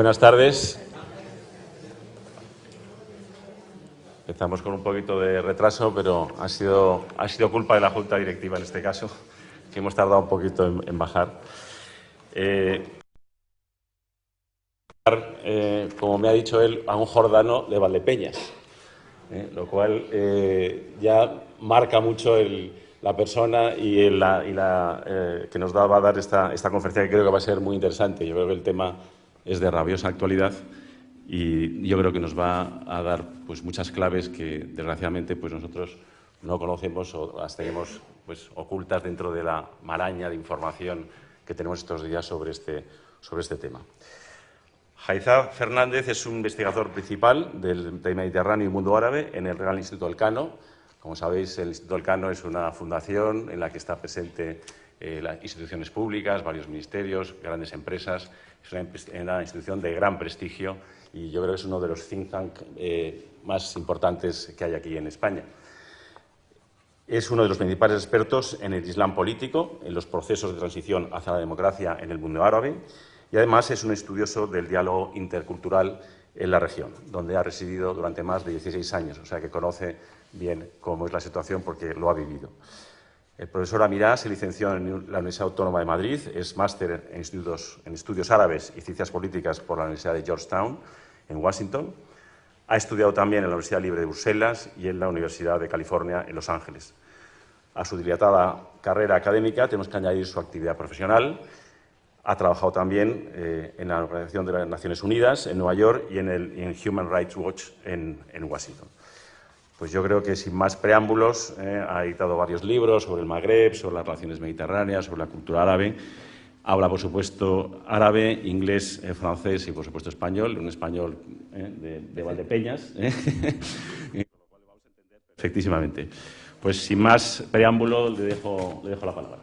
Buenas tardes. Empezamos con un poquito de retraso, pero ha sido culpa de la Junta Directiva en este caso, que hemos tardado un poquito en bajar. Como me ha dicho él, a un jordano de Valdepeñas, lo cual ya marca mucho la persona y que nos va a dar esta conferencia, que creo que va a ser muy interesante. Yo creo que el tema es de rabiosa actualidad y yo creo que nos va a dar pues muchas claves que desgraciadamente pues nosotros no conocemos o las tenemos pues ocultas dentro de la maraña de información que tenemos estos días sobre este tema. Haitham Fernández es un investigador principal del Mediterráneo y mundo árabe en el Real Instituto Elcano. Como sabéis, el Instituto Elcano es una fundación en la que está presente las instituciones públicas, varios ministerios, grandes empresas. Es una institución de gran prestigio y yo creo que es uno de los think tank más importantes que hay aquí en España. Es uno de los principales expertos en el Islam político, en los procesos de transición hacia la democracia en el mundo árabe y además es un estudioso del diálogo intercultural en la región, donde ha residido durante más de 16 años, o sea que conoce bien cómo es la situación porque lo ha vivido. El profesor Amirá se licenció en la Universidad Autónoma de Madrid, es máster en estudios árabes y ciencias políticas por la Universidad de Georgetown, en Washington. Ha estudiado también en la Universidad Libre de Bruselas y en la Universidad de California, en Los Ángeles. A su dilatada carrera académica tenemos que añadir su actividad profesional. Ha trabajado también en la Organización de las Naciones Unidas, en Nueva York, y en Human Rights Watch en Washington. Pues yo creo que sin más preámbulos ha editado varios libros sobre el Magreb, sobre las relaciones mediterráneas, sobre la cultura árabe. Habla, por supuesto, árabe, inglés, francés y, por supuesto, español, un español de Valdepeñas, con lo cual lo vamos a entender perfectísimamente. Pues sin más preámbulo le dejo la palabra.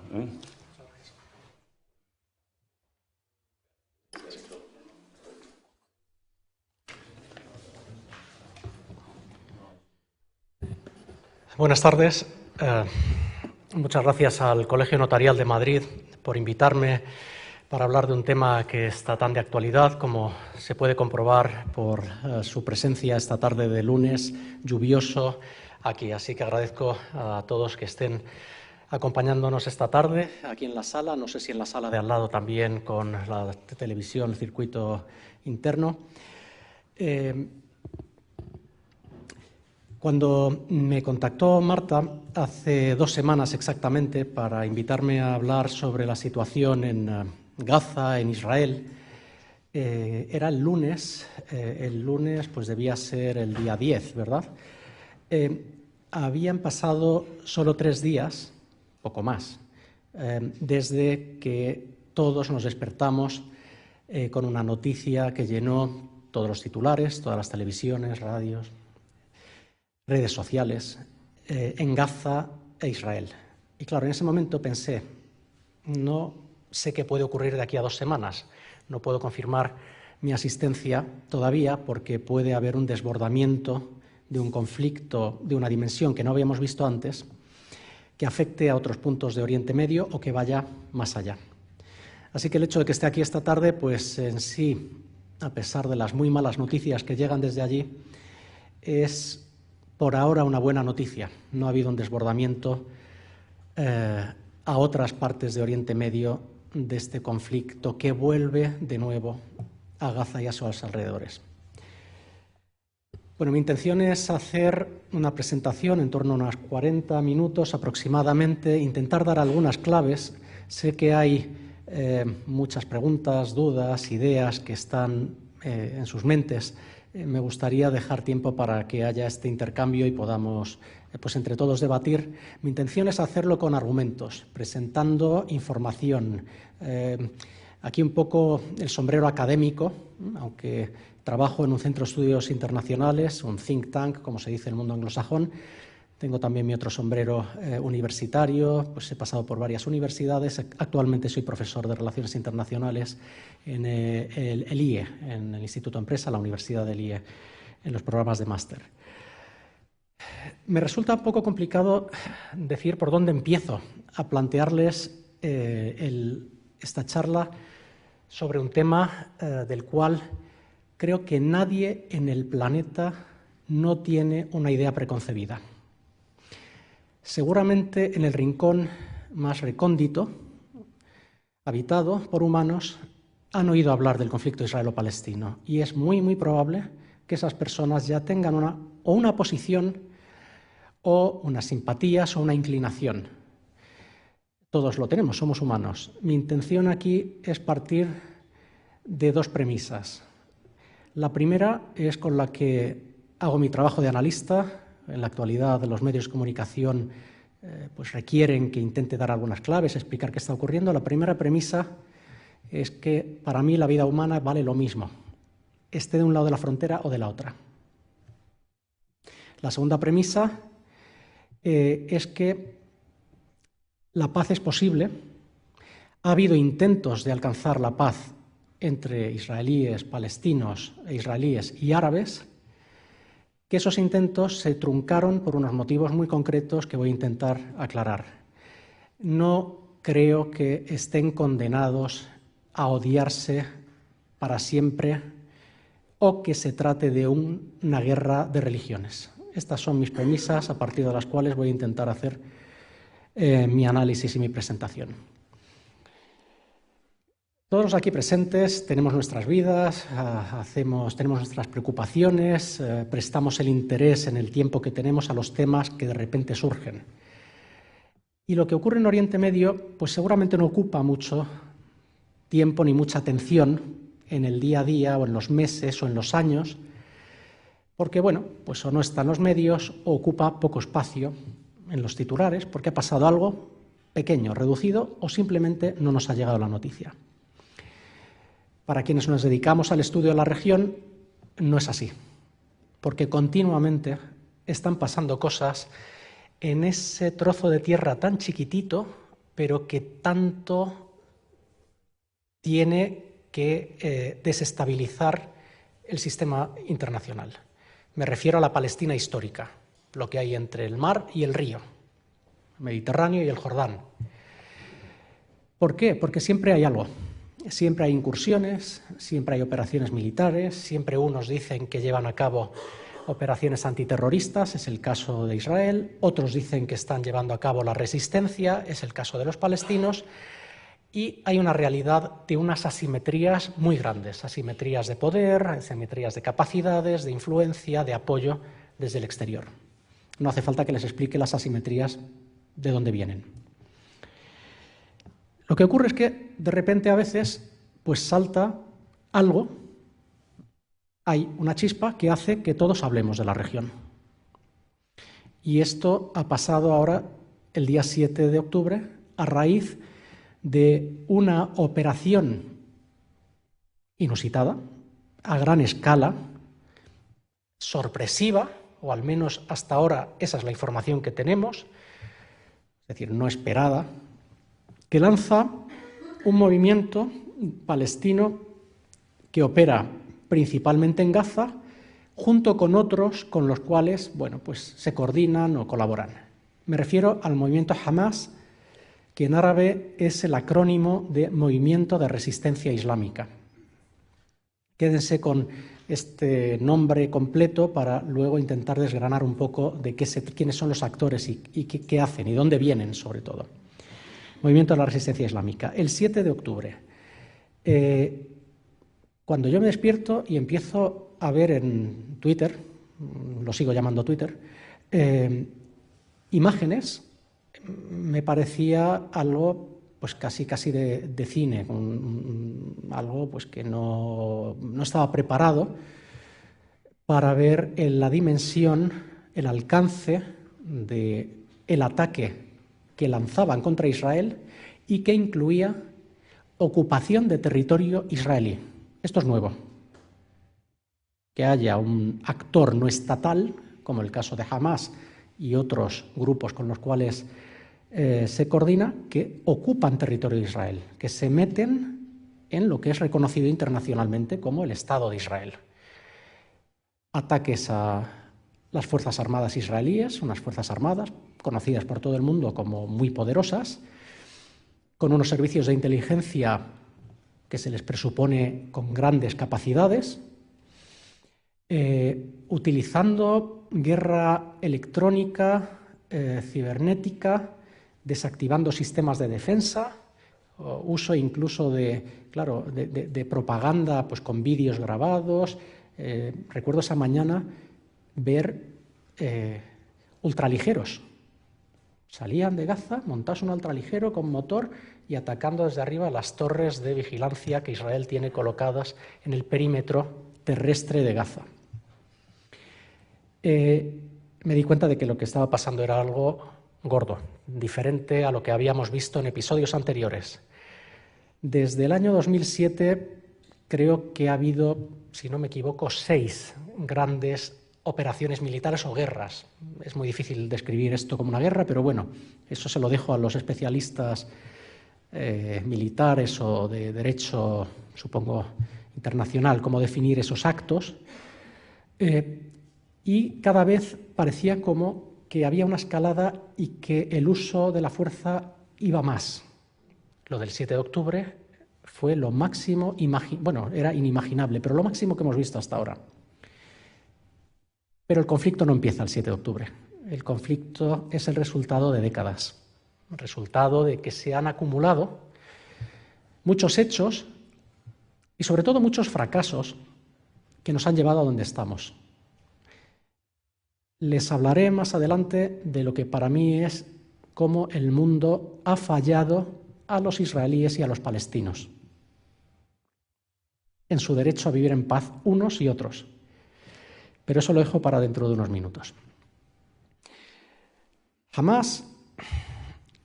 Buenas tardes. Muchas gracias al Colegio Notarial de Madrid por invitarme para hablar de un tema que está tan de actualidad, como se puede comprobar por su presencia esta tarde de lunes lluvioso aquí. Así que agradezco a todos que estén acompañándonos esta tarde aquí en la sala, no sé si en la sala de al lado también con la televisión, circuito interno. Cuando me contactó Marta hace 2 semanas exactamente para invitarme a hablar sobre la situación en Gaza, en Israel, era el lunes pues debía ser el día 10, ¿verdad? Habían pasado solo 3 días, poco más, desde que todos nos despertamos con una noticia que llenó todos los titulares, todas las televisiones, radios, redes sociales, en Gaza e Israel. Y claro, en ese momento pensé, no sé qué puede ocurrir de aquí a 2 semanas. No puedo confirmar mi asistencia todavía porque puede haber un desbordamiento de un conflicto de una dimensión que no habíamos visto antes, que afecte a otros puntos de Oriente Medio o que vaya más allá. Así que el hecho de que esté aquí esta tarde, pues en sí, a pesar de las muy malas noticias que llegan desde allí, es por ahora una buena noticia. No ha habido un desbordamiento a otras partes de Oriente Medio de este conflicto que vuelve de nuevo a Gaza y a sus alrededores. Bueno, mi intención es hacer una presentación en torno a unos 40 minutos aproximadamente, intentar dar algunas claves. Sé que hay muchas preguntas, dudas, ideas que están en sus mentes. Me gustaría dejar tiempo para que haya este intercambio y podamos, pues entre todos, debatir. Mi intención es hacerlo con argumentos, presentando información. Aquí un poco el sombrero académico, aunque trabajo en un centro de estudios internacionales, un think tank, como se dice en el mundo anglosajón. Tengo también mi otro sombrero universitario, pues he pasado por varias universidades. Actualmente soy profesor de Relaciones Internacionales en el IE, en el Instituto Empresa, la Universidad del IE, en los programas de máster. Me resulta un poco complicado decir por dónde empiezo a plantearles esta charla sobre un tema del cual creo que nadie en el planeta no tiene una idea preconcebida. Seguramente en el rincón más recóndito, habitado por humanos, han oído hablar del conflicto israelo-palestino y es muy, muy probable que esas personas ya tengan una posición o unas simpatías o una inclinación. Todos lo tenemos, somos humanos. Mi intención aquí es partir de dos premisas. La primera es con la que hago mi trabajo de analista. En la actualidad los medios de comunicación pues requieren que intente dar algunas claves, explicar qué está ocurriendo. La primera premisa es que para mí la vida humana vale lo mismo, esté de un lado de la frontera o de la otra. La segunda premisa es que la paz es posible. Ha habido intentos de alcanzar la paz entre israelíes, palestinos, israelíes y árabes, que esos intentos se truncaron por unos motivos muy concretos que voy a intentar aclarar. No creo que estén condenados a odiarse para siempre o que se trate de una guerra de religiones. Estas son mis premisas a partir de las cuales voy a intentar hacer mi análisis y mi presentación. Todos los aquí presentes tenemos nuestras vidas, tenemos nuestras preocupaciones, prestamos el interés en el tiempo que tenemos a los temas que de repente surgen. Y lo que ocurre en Oriente Medio, pues seguramente no ocupa mucho tiempo ni mucha atención en el día a día o en los meses o en los años, porque bueno, pues o no está en los medios o ocupa poco espacio en los titulares, porque ha pasado algo pequeño, reducido, o simplemente no nos ha llegado la noticia. Para quienes nos dedicamos al estudio de la región, no es así, porque continuamente están pasando cosas en ese trozo de tierra tan chiquitito, pero que tanto tiene que desestabilizar el sistema internacional. Me refiero a la Palestina histórica, lo que hay entre el mar y el río, el Mediterráneo y el Jordán. ¿Por qué? Porque siempre hay algo. Siempre hay incursiones, siempre hay operaciones militares, siempre unos dicen que llevan a cabo operaciones antiterroristas, es el caso de Israel, otros dicen que están llevando a cabo la resistencia, es el caso de los palestinos, y hay una realidad de unas asimetrías muy grandes, asimetrías de poder, asimetrías de capacidades, de influencia, de apoyo desde el exterior. No hace falta que les explique las asimetrías de dónde vienen. Lo que ocurre es que de repente a veces pues salta algo, hay una chispa que hace que todos hablemos de la región. Y esto ha pasado ahora el día 7 de octubre a raíz de una operación inusitada, a gran escala, sorpresiva, o al menos hasta ahora esa es la información que tenemos, es decir, no esperada, que lanza un movimiento palestino que opera principalmente en Gaza, junto con otros con los cuales pues se coordinan o colaboran. Me refiero al movimiento Hamas, que en árabe es el acrónimo de Movimiento de Resistencia Islámica. Quédense con este nombre completo para luego intentar desgranar un poco de quiénes son los actores y qué hacen y dónde vienen, sobre todo. Movimiento de la Resistencia Islámica. El 7 de octubre, cuando yo me despierto y empiezo a ver en Twitter, lo sigo llamando Twitter, imágenes, me parecía algo pues casi de cine, algo pues que no estaba preparado para ver la dimensión, el alcance del ataque que lanzaban contra Israel y que incluía ocupación de territorio israelí. Esto es nuevo. Que haya un actor no estatal, como el caso de Hamas y otros grupos con los cuales se coordina, que ocupan territorio de Israel, que se meten en lo que es reconocido internacionalmente como el Estado de Israel. Ataques a las Fuerzas Armadas israelíes, unas Fuerzas Armadas conocidas por todo el mundo como muy poderosas, con unos servicios de inteligencia que se les presupone con grandes capacidades, utilizando guerra electrónica, cibernética, desactivando sistemas de defensa, uso incluso de propaganda pues, con vídeos grabados. Recuerdo esa mañana ver ultraligeros. Salían de Gaza, montados un ultraligero con motor y atacando desde arriba las torres de vigilancia que Israel tiene colocadas en el perímetro terrestre de Gaza. Me di cuenta de que lo que estaba pasando era algo gordo, diferente a lo que habíamos visto en episodios anteriores. Desde el año 2007 creo que ha habido, si no me equivoco, 6 grandes operaciones militares o guerras. Es muy difícil describir esto como una guerra, pero bueno, eso se lo dejo a los especialistas militares o de derecho, supongo, internacional, cómo definir esos actos. Y cada vez parecía como que había una escalada y que el uso de la fuerza iba más. Lo del 7 de octubre fue lo máximo, bueno, era inimaginable, pero lo máximo que hemos visto hasta ahora. Pero el conflicto no empieza el 7 de octubre. El conflicto es el resultado de décadas, el resultado de que se han acumulado muchos hechos y sobre todo muchos fracasos que nos han llevado a donde estamos. Les hablaré más adelante de lo que para mí es cómo el mundo ha fallado a los israelíes y a los palestinos en su derecho a vivir en paz unos y otros. Pero eso lo dejo para dentro de unos minutos. Hamás,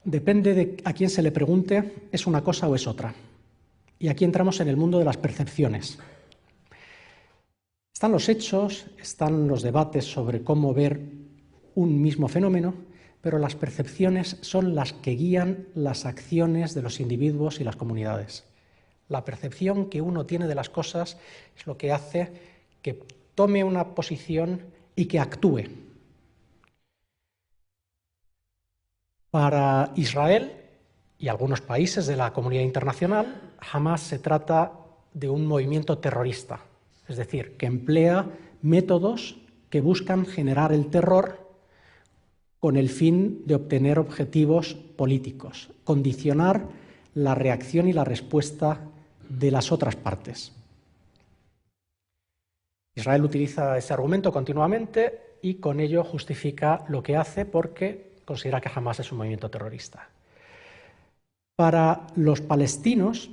depende de a quién se le pregunte, es una cosa o es otra. Y aquí entramos en el mundo de las percepciones. Están los hechos, están los debates sobre cómo ver un mismo fenómeno, pero las percepciones son las que guían las acciones de los individuos y las comunidades. La percepción que uno tiene de las cosas es lo que hace que tome una posición y que actúe. Para Israel y algunos países de la comunidad internacional, Hamás se trata de un movimiento terrorista, es decir, que emplea métodos que buscan generar el terror con el fin de obtener objetivos políticos, condicionar la reacción y la respuesta de las otras partes. Israel utiliza ese argumento continuamente y con ello justifica lo que hace porque considera que Hamás es un movimiento terrorista. Para los palestinos,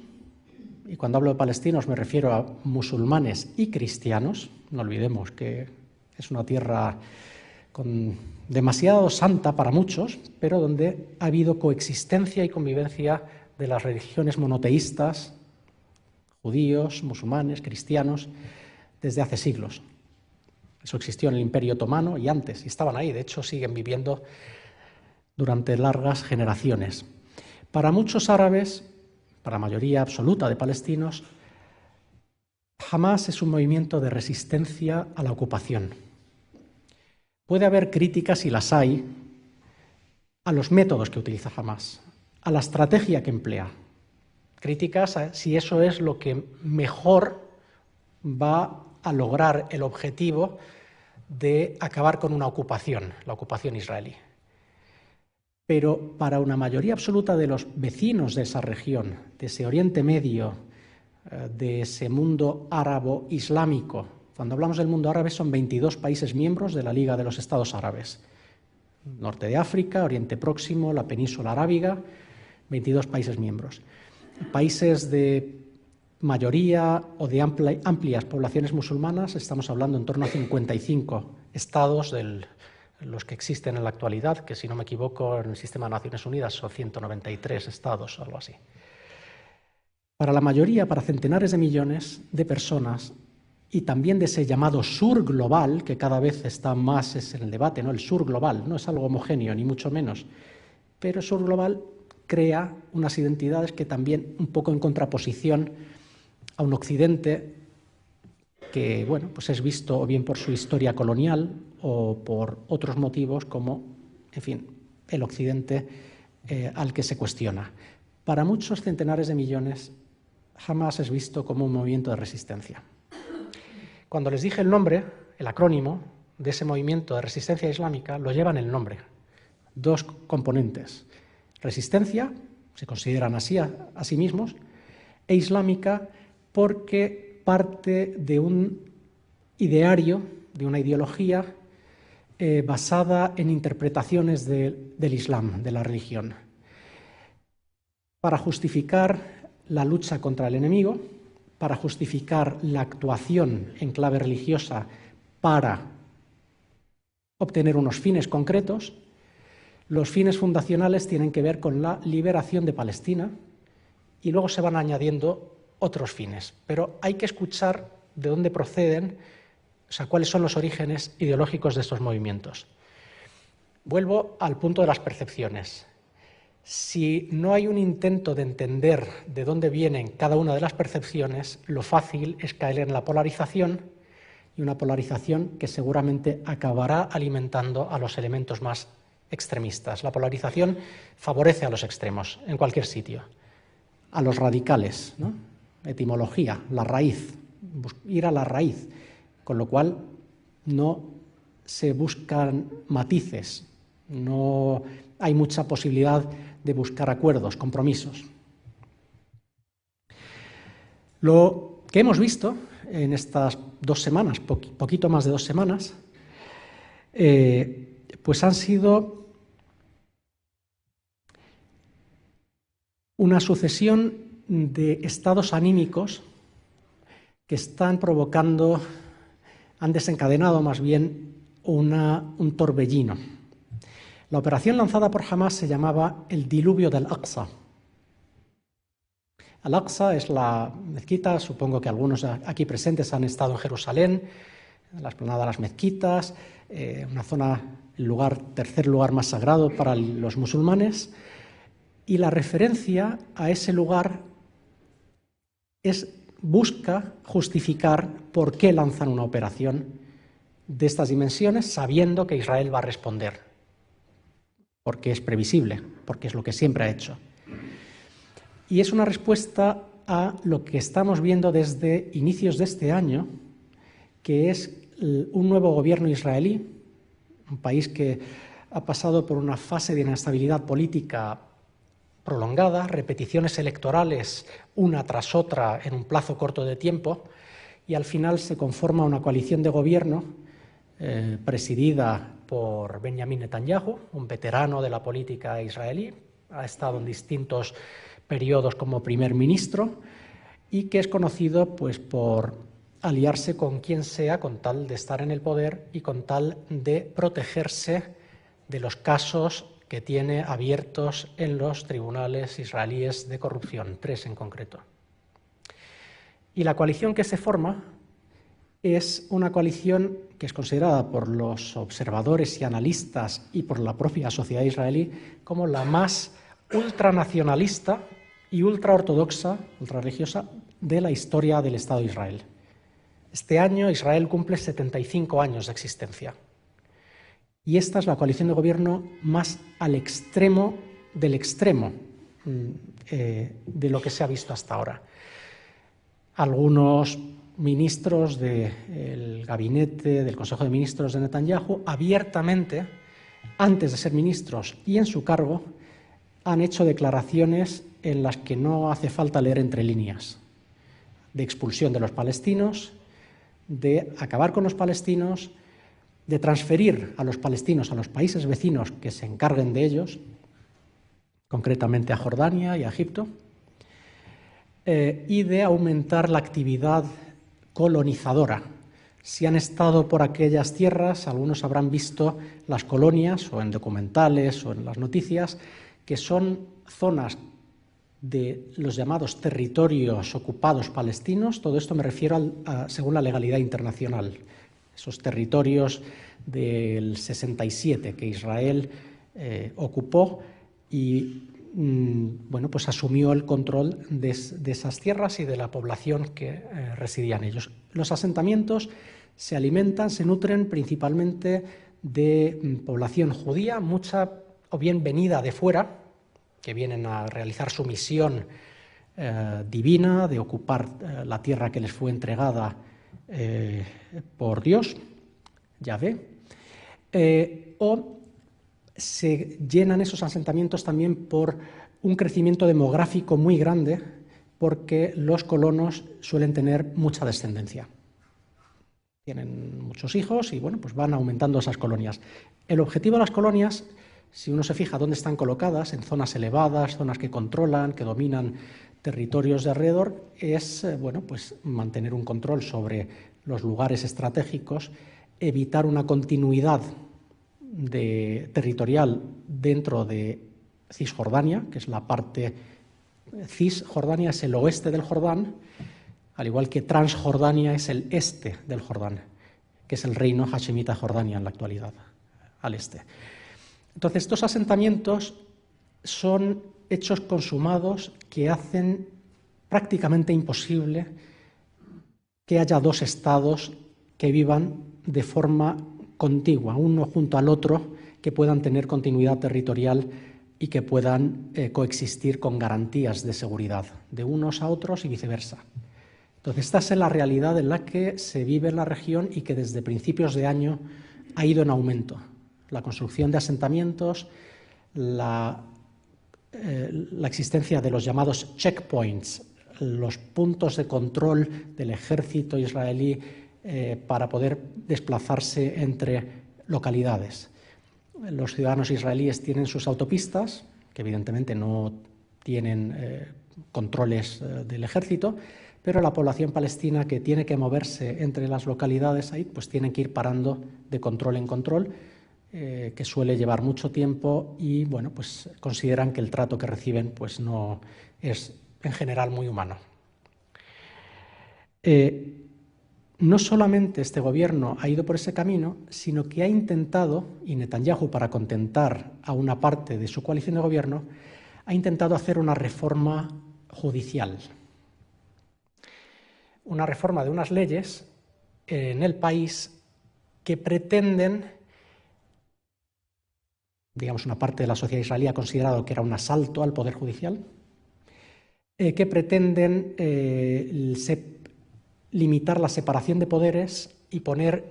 y cuando hablo de palestinos me refiero a musulmanes y cristianos, no olvidemos que es una tierra demasiado santa para muchos, pero donde ha habido coexistencia y convivencia de las religiones monoteístas, judíos, musulmanes, cristianos, desde hace siglos. Eso existió en el Imperio Otomano y antes, y estaban ahí, de hecho siguen viviendo durante largas generaciones. Para muchos árabes, para la mayoría absoluta de palestinos, Hamás es un movimiento de resistencia a la ocupación. Puede haber críticas, y las hay, a los métodos que utiliza Hamás, a la estrategia que emplea. Críticas a si eso es lo que mejor va a lograr el objetivo de acabar con una ocupación, la ocupación israelí. Pero para una mayoría absoluta de los vecinos de esa región, de ese Oriente Medio, de ese mundo árabo-islámico, cuando hablamos del mundo árabe son 22 países miembros de la Liga de los Estados Árabes. Norte de África, Oriente Próximo, la península arábiga, 22 países miembros. Países de mayoría o de amplias poblaciones musulmanas, estamos hablando en torno a 55 estados los que existen en la actualidad, que si no me equivoco en el sistema de Naciones Unidas son 193 estados o algo así. Para la mayoría, para centenares de millones de personas, y también de ese llamado sur global, que cada vez está más en el debate, ¿no? El sur global no es algo homogéneo, ni mucho menos, pero el sur global crea unas identidades que también, un poco en contraposición a un occidente que, bueno, pues es visto o bien por su historia colonial o por otros motivos como, en fin, el occidente al que se cuestiona. Para muchos centenares de millones, Hamás es visto como un movimiento de resistencia. Cuando les dije el nombre, el acrónimo de ese movimiento de resistencia islámica, lo llevan el nombre. Dos componentes. Resistencia, se consideran así a sí mismos, e islámica porque parte de un ideario, de una ideología basada en interpretaciones del Islam, de la religión, para justificar la lucha contra el enemigo, para justificar la actuación en clave religiosa para obtener unos fines concretos. Los fines fundacionales tienen que ver con la liberación de Palestina y luego se van añadiendo otros fines. Pero hay que escuchar de dónde proceden, o sea, cuáles son los orígenes ideológicos de estos movimientos. Vuelvo al punto de las percepciones. Si no hay un intento de entender de dónde vienen cada una de las percepciones, lo fácil es caer en la polarización, y una polarización que seguramente acabará alimentando a los elementos más extremistas. La polarización favorece a los extremos en cualquier sitio, a los radicales, ¿no? Etimología, la raíz, ir a la raíz, con lo cual no se buscan matices, no hay mucha posibilidad de buscar acuerdos, compromisos. Lo que hemos visto en estas 2 semanas, poquito más de 2 semanas, pues han sido una sucesión de estados anímicos que están provocando, han desencadenado más bien un torbellino. La operación lanzada por Hamás se llamaba el diluvio del Aqsa. Al-Aqsa es la mezquita, supongo que algunos aquí presentes han estado en Jerusalén, en la explanada de las mezquitas, una zona, tercer lugar más sagrado para los musulmanes, y la referencia a ese lugar busca justificar por qué lanzan una operación de estas dimensiones sabiendo que Israel va a responder, porque es previsible, porque es lo que siempre ha hecho. Y es una respuesta a lo que estamos viendo desde inicios de este año, que es un nuevo gobierno israelí, un país que ha pasado por una fase de inestabilidad política prolongada, repeticiones electorales una tras otra en un plazo corto de tiempo, y al final se conforma una coalición de gobierno presidida por Benjamin Netanyahu, un veterano de la política israelí, ha estado en distintos periodos como primer ministro y que es conocido pues, por aliarse con quien sea con tal de estar en el poder y con tal de protegerse de los casos que tiene abiertos en los tribunales israelíes de corrupción, 3 en concreto. Y la coalición que se forma es una coalición que es considerada por los observadores y analistas y por la propia sociedad israelí como la más ultranacionalista y ultraortodoxa, ultrarreligiosa de la historia del Estado de Israel. Este año Israel cumple 75 años de existencia. Y esta es la coalición de gobierno más al extremo del extremo de lo que se ha visto hasta ahora. Algunos ministros del gabinete, del Consejo de Ministros de Netanyahu, abiertamente, antes de ser ministros y en su cargo, han hecho declaraciones en las que no hace falta leer entre líneas, de expulsión de los palestinos, de acabar con los palestinos, de transferir a los palestinos a los países vecinos que se encarguen de ellos, concretamente a Jordania y a Egipto, y de aumentar la actividad colonizadora. Si han estado por aquellas tierras, algunos habrán visto las colonias, o en documentales o en las noticias, que son zonas de los llamados territorios ocupados palestinos. Todo esto me refiero según la legalidad internacional. Esos territorios del 67 que Israel ocupó y bueno, pues asumió el control de esas tierras y de la población que residía en ellos. Los asentamientos se alimentan, se nutren principalmente de población judía, mucha o bien venida de fuera, que vienen a realizar su misión divina de ocupar la tierra que les fue entregada por Dios, Yahvé, o se llenan esos asentamientos también por un crecimiento demográfico muy grande, porque los colonos suelen tener mucha descendencia. Tienen muchos hijos y bueno, pues van aumentando esas colonias. El objetivo de las colonias, si uno se fija dónde están colocadas, en zonas elevadas, zonas que controlan, que dominan territorios de alrededor, es bueno, pues mantener un control sobre los lugares estratégicos, evitar una continuidad territorial dentro de Cisjordania, que es la parte. Cisjordania es el oeste del Jordán, al igual que Transjordania es el este del Jordán, que es el reino hashemita Jordania en la actualidad, al este. Entonces, estos asentamientos son hechos consumados que hacen prácticamente imposible que haya dos estados que vivan de forma contigua, uno junto al otro, que puedan tener continuidad territorial y que puedan coexistir con garantías de seguridad de unos a otros y viceversa. Entonces, esta es la realidad en la que se vive en la región y que desde principios de año ha ido en aumento. La construcción de asentamientos, la existencia de los llamados checkpoints, los puntos de control del ejército israelí para poder desplazarse entre localidades. Los ciudadanos israelíes tienen sus autopistas, que evidentemente no tienen controles del ejército, pero la población palestina que tiene que moverse entre las localidades ahí, pues tienen que ir parando de control en control, que suele llevar mucho tiempo y bueno, pues consideran que el trato que reciben pues no es en general muy humano. No solamente este gobierno ha ido por ese camino, sino que ha intentado, y Netanyahu, para contentar a una parte de su coalición de gobierno, ha intentado hacer una reforma judicial. Una reforma de unas leyes en el país que pretenden, digamos, una parte de la sociedad israelí ha considerado que era un asalto al poder judicial, que pretenden limitar la separación de poderes y poner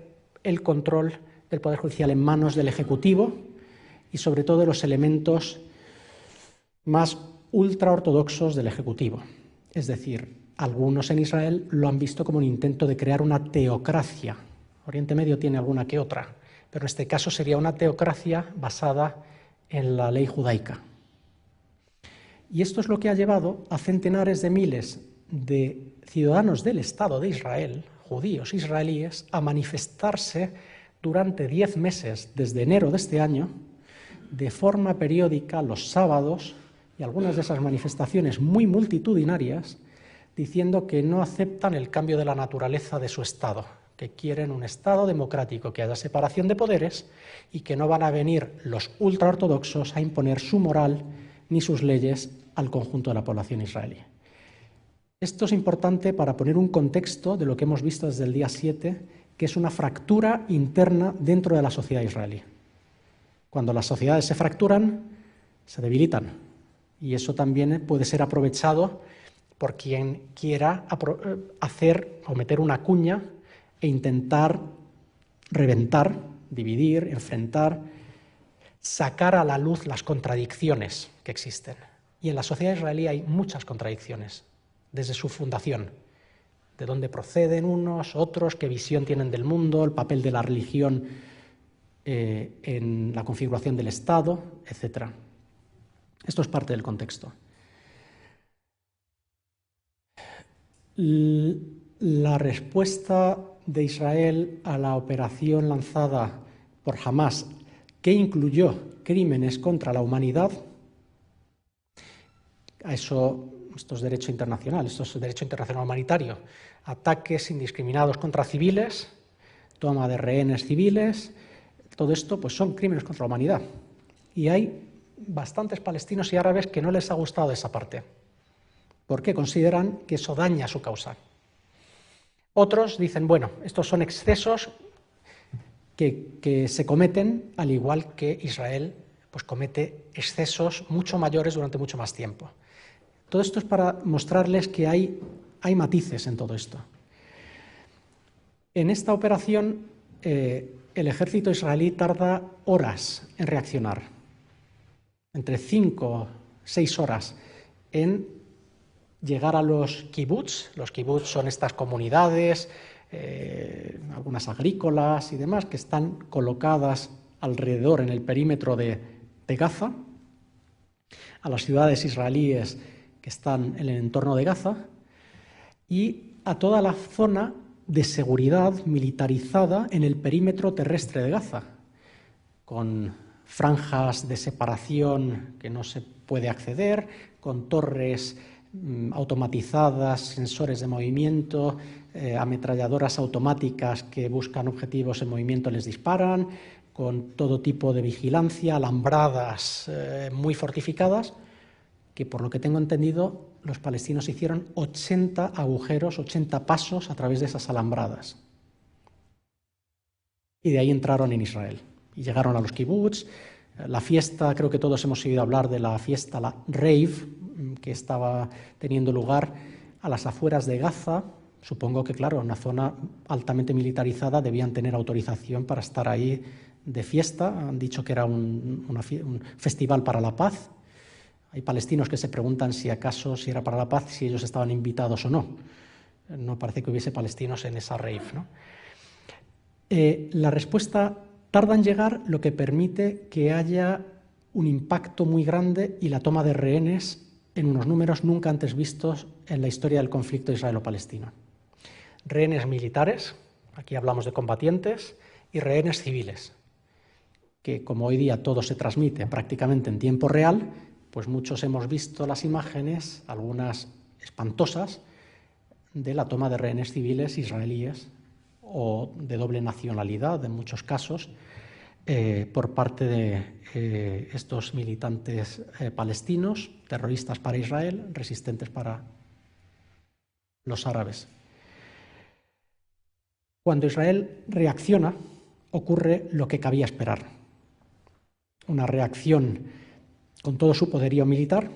el control del Poder Judicial en manos del Ejecutivo y sobre todo de los elementos más ultraortodoxos del Ejecutivo. Es decir, algunos en Israel lo han visto como un intento de crear una teocracia. Oriente Medio tiene alguna que otra, pero en este caso sería una teocracia basada en la ley judaica. Y esto es lo que ha llevado a centenares de miles de ciudadanos del Estado de Israel, judíos israelíes, a manifestarse durante 10 meses, desde enero de este año, de forma periódica, los sábados, y algunas de esas manifestaciones muy multitudinarias, diciendo que no aceptan el cambio de la naturaleza de su Estado, que quieren un Estado democrático, que haya separación de poderes y que no van a venir los ultraortodoxos a imponer su moral ni sus leyes al conjunto de la población israelí. Esto es importante para poner un contexto de lo que hemos visto desde el día 7, que es una fractura interna dentro de la sociedad israelí. Cuando las sociedades se fracturan, se debilitan. Y eso también puede ser aprovechado por quien quiera hacer o meter una cuña e intentar reventar, dividir, enfrentar, sacar a la luz las contradicciones que existen. Y en la sociedad israelí hay muchas contradicciones, desde su fundación, de dónde proceden unos, otros, qué visión tienen del mundo, el papel de la religión en la configuración del Estado, etc. Esto es parte del contexto. La respuesta de Israel a la operación lanzada por Hamás, que incluyó crímenes contra la humanidad, a eso, esto es derecho internacional, esto es derecho internacional humanitario, ataques indiscriminados contra civiles, toma de rehenes civiles, todo esto pues son crímenes contra la humanidad. Y hay bastantes palestinos y árabes que no les ha gustado esa parte, porque consideran que eso daña su causa. Otros dicen, bueno, estos son excesos que se cometen, al igual que Israel pues comete excesos mucho mayores durante mucho más tiempo. Todo esto es para mostrarles que hay matices en todo esto. En esta operación, el ejército israelí tarda horas en reaccionar, entre 5 o 6 horas en llegar a los kibbutz. Los kibbutz son estas comunidades, algunas agrícolas y demás, que están colocadas alrededor en el perímetro de Gaza, a las ciudades israelíes que están en el entorno de Gaza y a toda la zona de seguridad militarizada en el perímetro terrestre de Gaza, con franjas de separación que no se puede acceder, con torres automatizadas, sensores de movimiento, ametralladoras automáticas que buscan objetivos en movimiento y les disparan, con todo tipo de vigilancia, alambradas muy fortificadas, que por lo que tengo entendido los palestinos hicieron 80 agujeros, 80 pasos a través de esas alambradas. Y de ahí entraron en Israel y llegaron a los kibbutz. La fiesta, creo que todos hemos oído hablar de la fiesta, la rave, que estaba teniendo lugar a las afueras de Gaza. Supongo que, claro, una zona altamente militarizada, debían tener autorización para estar ahí de fiesta. Han dicho que era un festival para la paz. Hay palestinos que se preguntan si acaso, si era para la paz, si ellos estaban invitados o no. No parece que hubiese palestinos en esa rave, ¿no? La respuesta tarda en llegar, lo que permite que haya un impacto muy grande y la toma de rehenes en unos números nunca antes vistos en la historia del conflicto israelo-palestino. Rehenes militares, aquí hablamos de combatientes, y rehenes civiles, que como hoy día todo se transmite prácticamente en tiempo real, pues muchos hemos visto las imágenes, algunas espantosas, de la toma de rehenes civiles israelíes o de doble nacionalidad en muchos casos por parte de estos militantes palestinos, terroristas para Israel, resistentes para los árabes. Cuando Israel reacciona, ocurre lo que cabía esperar. Una reacción con todo su poderío militar,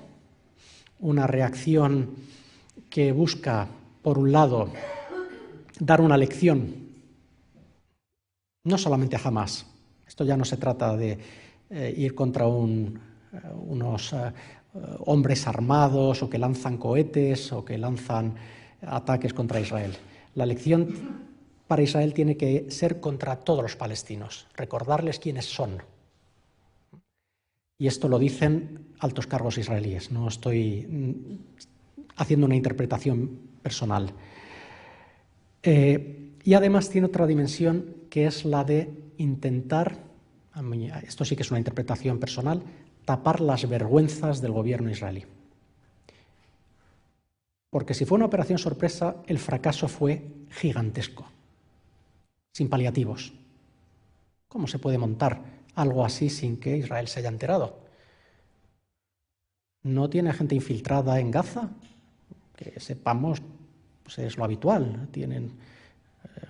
una reacción que busca, por un lado, dar una lección no solamente a Hamás. Esto ya no se trata de ir contra unos hombres armados o que lanzan cohetes o que lanzan ataques contra Israel. La lección para Israel tiene que ser contra todos los palestinos, recordarles quiénes son. Y esto lo dicen altos cargos israelíes, no estoy haciendo una interpretación personal. Y además tiene otra dimensión, que es la de intentar, esto sí que es una interpretación personal, tapar las vergüenzas del gobierno israelí. Porque si fue una operación sorpresa, el fracaso fue gigantesco, sin paliativos. ¿Cómo se puede montar algo así sin que Israel se haya enterado? ¿No tiene gente infiltrada en Gaza? Que sepamos, pues es lo habitual. Tienen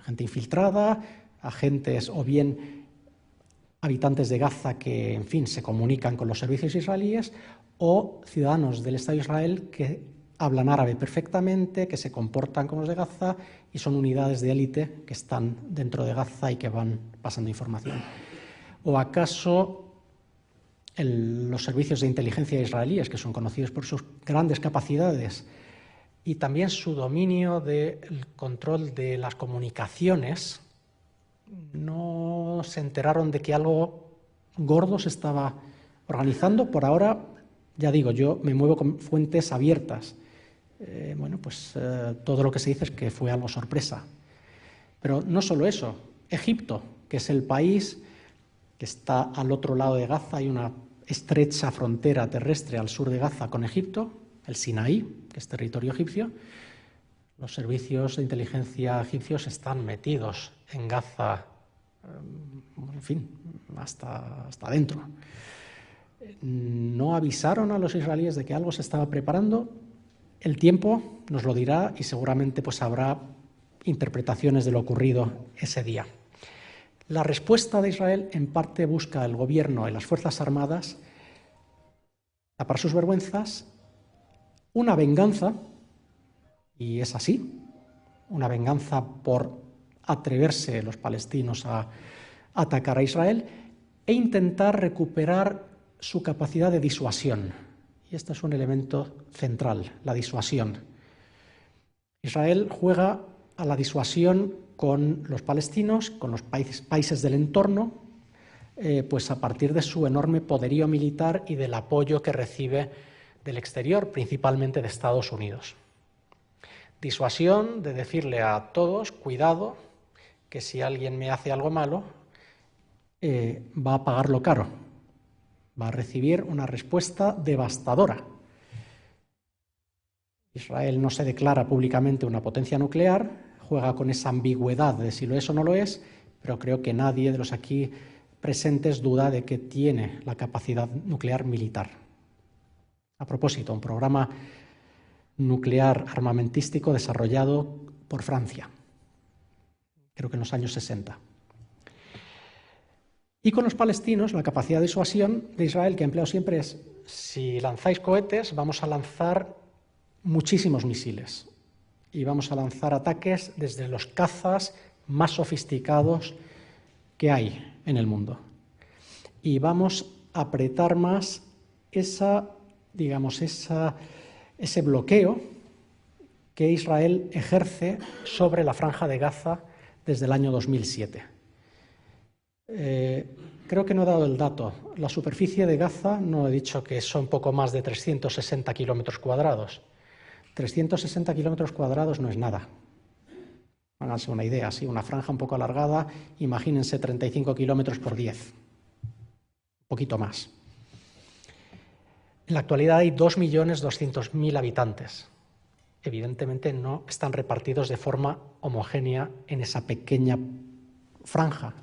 gente infiltrada, agentes o bien habitantes de Gaza que, en fin, se comunican con los servicios israelíes, o ciudadanos del Estado de Israel que hablan árabe perfectamente, que se comportan como los de Gaza y son unidades de élite que están dentro de Gaza y que van pasando información. ¿O acaso los servicios de inteligencia israelíes, que son conocidos por sus grandes capacidades y también su dominio del control de las comunicaciones, no se enteraron de que algo gordo se estaba organizando? Por ahora, ya digo, yo me muevo con fuentes abiertas. Todo lo que se dice es que fue algo sorpresa. Pero no solo eso. Egipto, que es el país que está al otro lado de Gaza, hay una estrecha frontera terrestre al sur de Gaza con Egipto, el Sinaí, que es territorio egipcio. Los servicios de inteligencia egipcios están metidos en Gaza, en fin, hasta adentro. ¿No avisaron a los israelíes de que algo se estaba preparando? El tiempo nos lo dirá y seguramente pues habrá interpretaciones de lo ocurrido ese día. La respuesta de Israel en parte busca el gobierno y las Fuerzas Armadas tapar sus vergüenzas, una venganza, y es así, una venganza por atreverse los palestinos a atacar a Israel e intentar recuperar su capacidad de disuasión. Y este es un elemento central, la disuasión. Israel juega a la disuasión con los palestinos, con los países del entorno, pues a partir de su enorme poderío militar y del apoyo que recibe del exterior, principalmente de Estados Unidos. Disuasión de decirle a todos, cuidado, que si alguien me hace algo malo, va a pagarlo caro, va a recibir una respuesta devastadora. Israel no se declara públicamente una potencia nuclear, juega con esa ambigüedad de si lo es o no lo es, pero creo que nadie de los aquí presentes duda de que tiene la capacidad nuclear militar. A propósito, un programa nuclear armamentístico desarrollado por Francia, creo que en los años 60. Y con los palestinos, la capacidad de disuasión de Israel que ha empleado siempre es: si lanzáis cohetes, vamos a lanzar muchísimos misiles y vamos a lanzar ataques desde los cazas más sofisticados que hay en el mundo. Y vamos a apretar más ese bloqueo que Israel ejerce sobre la Franja de Gaza desde el año 2007. Creo que no he dado el dato. La superficie de Gaza, no he dicho que son poco más de 360 kilómetros cuadrados. 360 kilómetros cuadrados no es nada. Háganse una idea, sí, una franja un poco alargada, imagínense 35 kilómetros por 10, un poquito más. En la actualidad hay 2.200.000 habitantes. Evidentemente no están repartidos de forma homogénea en esa pequeña franja,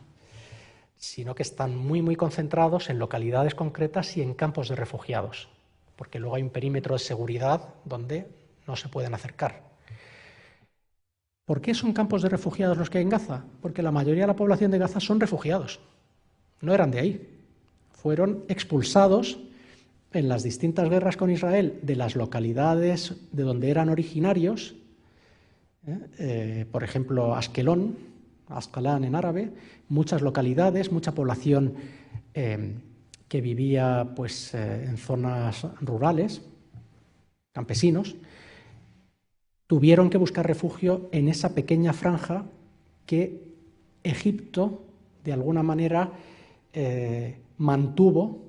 sino que están muy concentrados en localidades concretas y en campos de refugiados, porque luego hay un perímetro de seguridad donde no se pueden acercar. ¿Por qué son campos de refugiados los que hay en Gaza? Porque la mayoría de la población de Gaza son refugiados, no eran de ahí, fueron expulsados en las distintas guerras con Israel de las localidades de donde eran originarios, por ejemplo, Ascalán en árabe, muchas localidades, mucha población que vivía pues, en zonas rurales, campesinos, tuvieron que buscar refugio en esa pequeña franja que Egipto, de alguna manera, mantuvo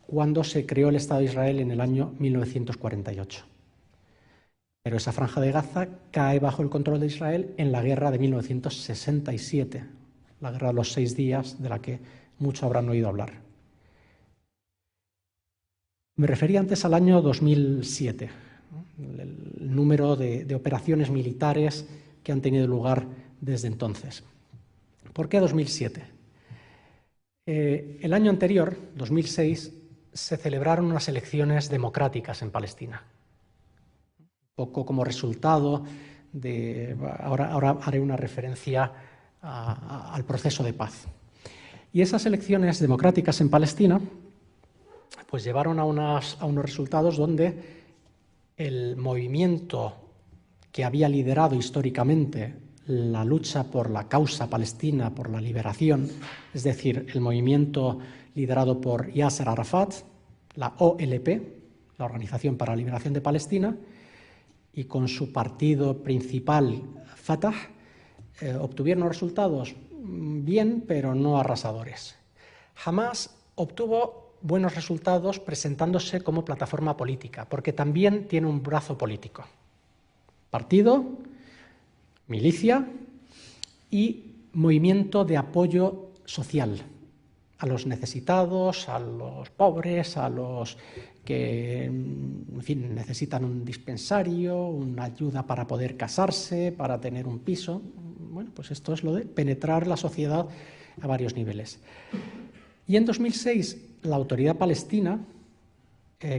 cuando se creó el Estado de Israel en el año 1948. Pero esa franja de Gaza cae bajo el control de Israel en la guerra de 1967, la guerra de los 6 días, de la que muchos habrán oído hablar. Me refería antes al año 2007, el número de operaciones militares que han tenido lugar desde entonces. ¿Por qué 2007? El año anterior, 2006, se celebraron unas elecciones democráticas en Palestina. Un poco como resultado de... Ahora haré una referencia al proceso de paz. Y esas elecciones democráticas en Palestina pues llevaron a unos resultados donde el movimiento que había liderado históricamente la lucha por la causa palestina, por la liberación, es decir, el movimiento liderado por Yasser Arafat, la OLP, la Organización para la Liberación de Palestina, y con su partido principal, Fatah, obtuvieron resultados bien, pero no arrasadores. Hamás obtuvo buenos resultados presentándose como plataforma política, porque también tiene un brazo político. Partido, milicia y movimiento de apoyo social a los necesitados, a los pobres, a los que, en fin, necesitan un dispensario, una ayuda para poder casarse, para tener un piso. Bueno, pues esto es lo de penetrar la sociedad a varios niveles. Y en 2006 la autoridad palestina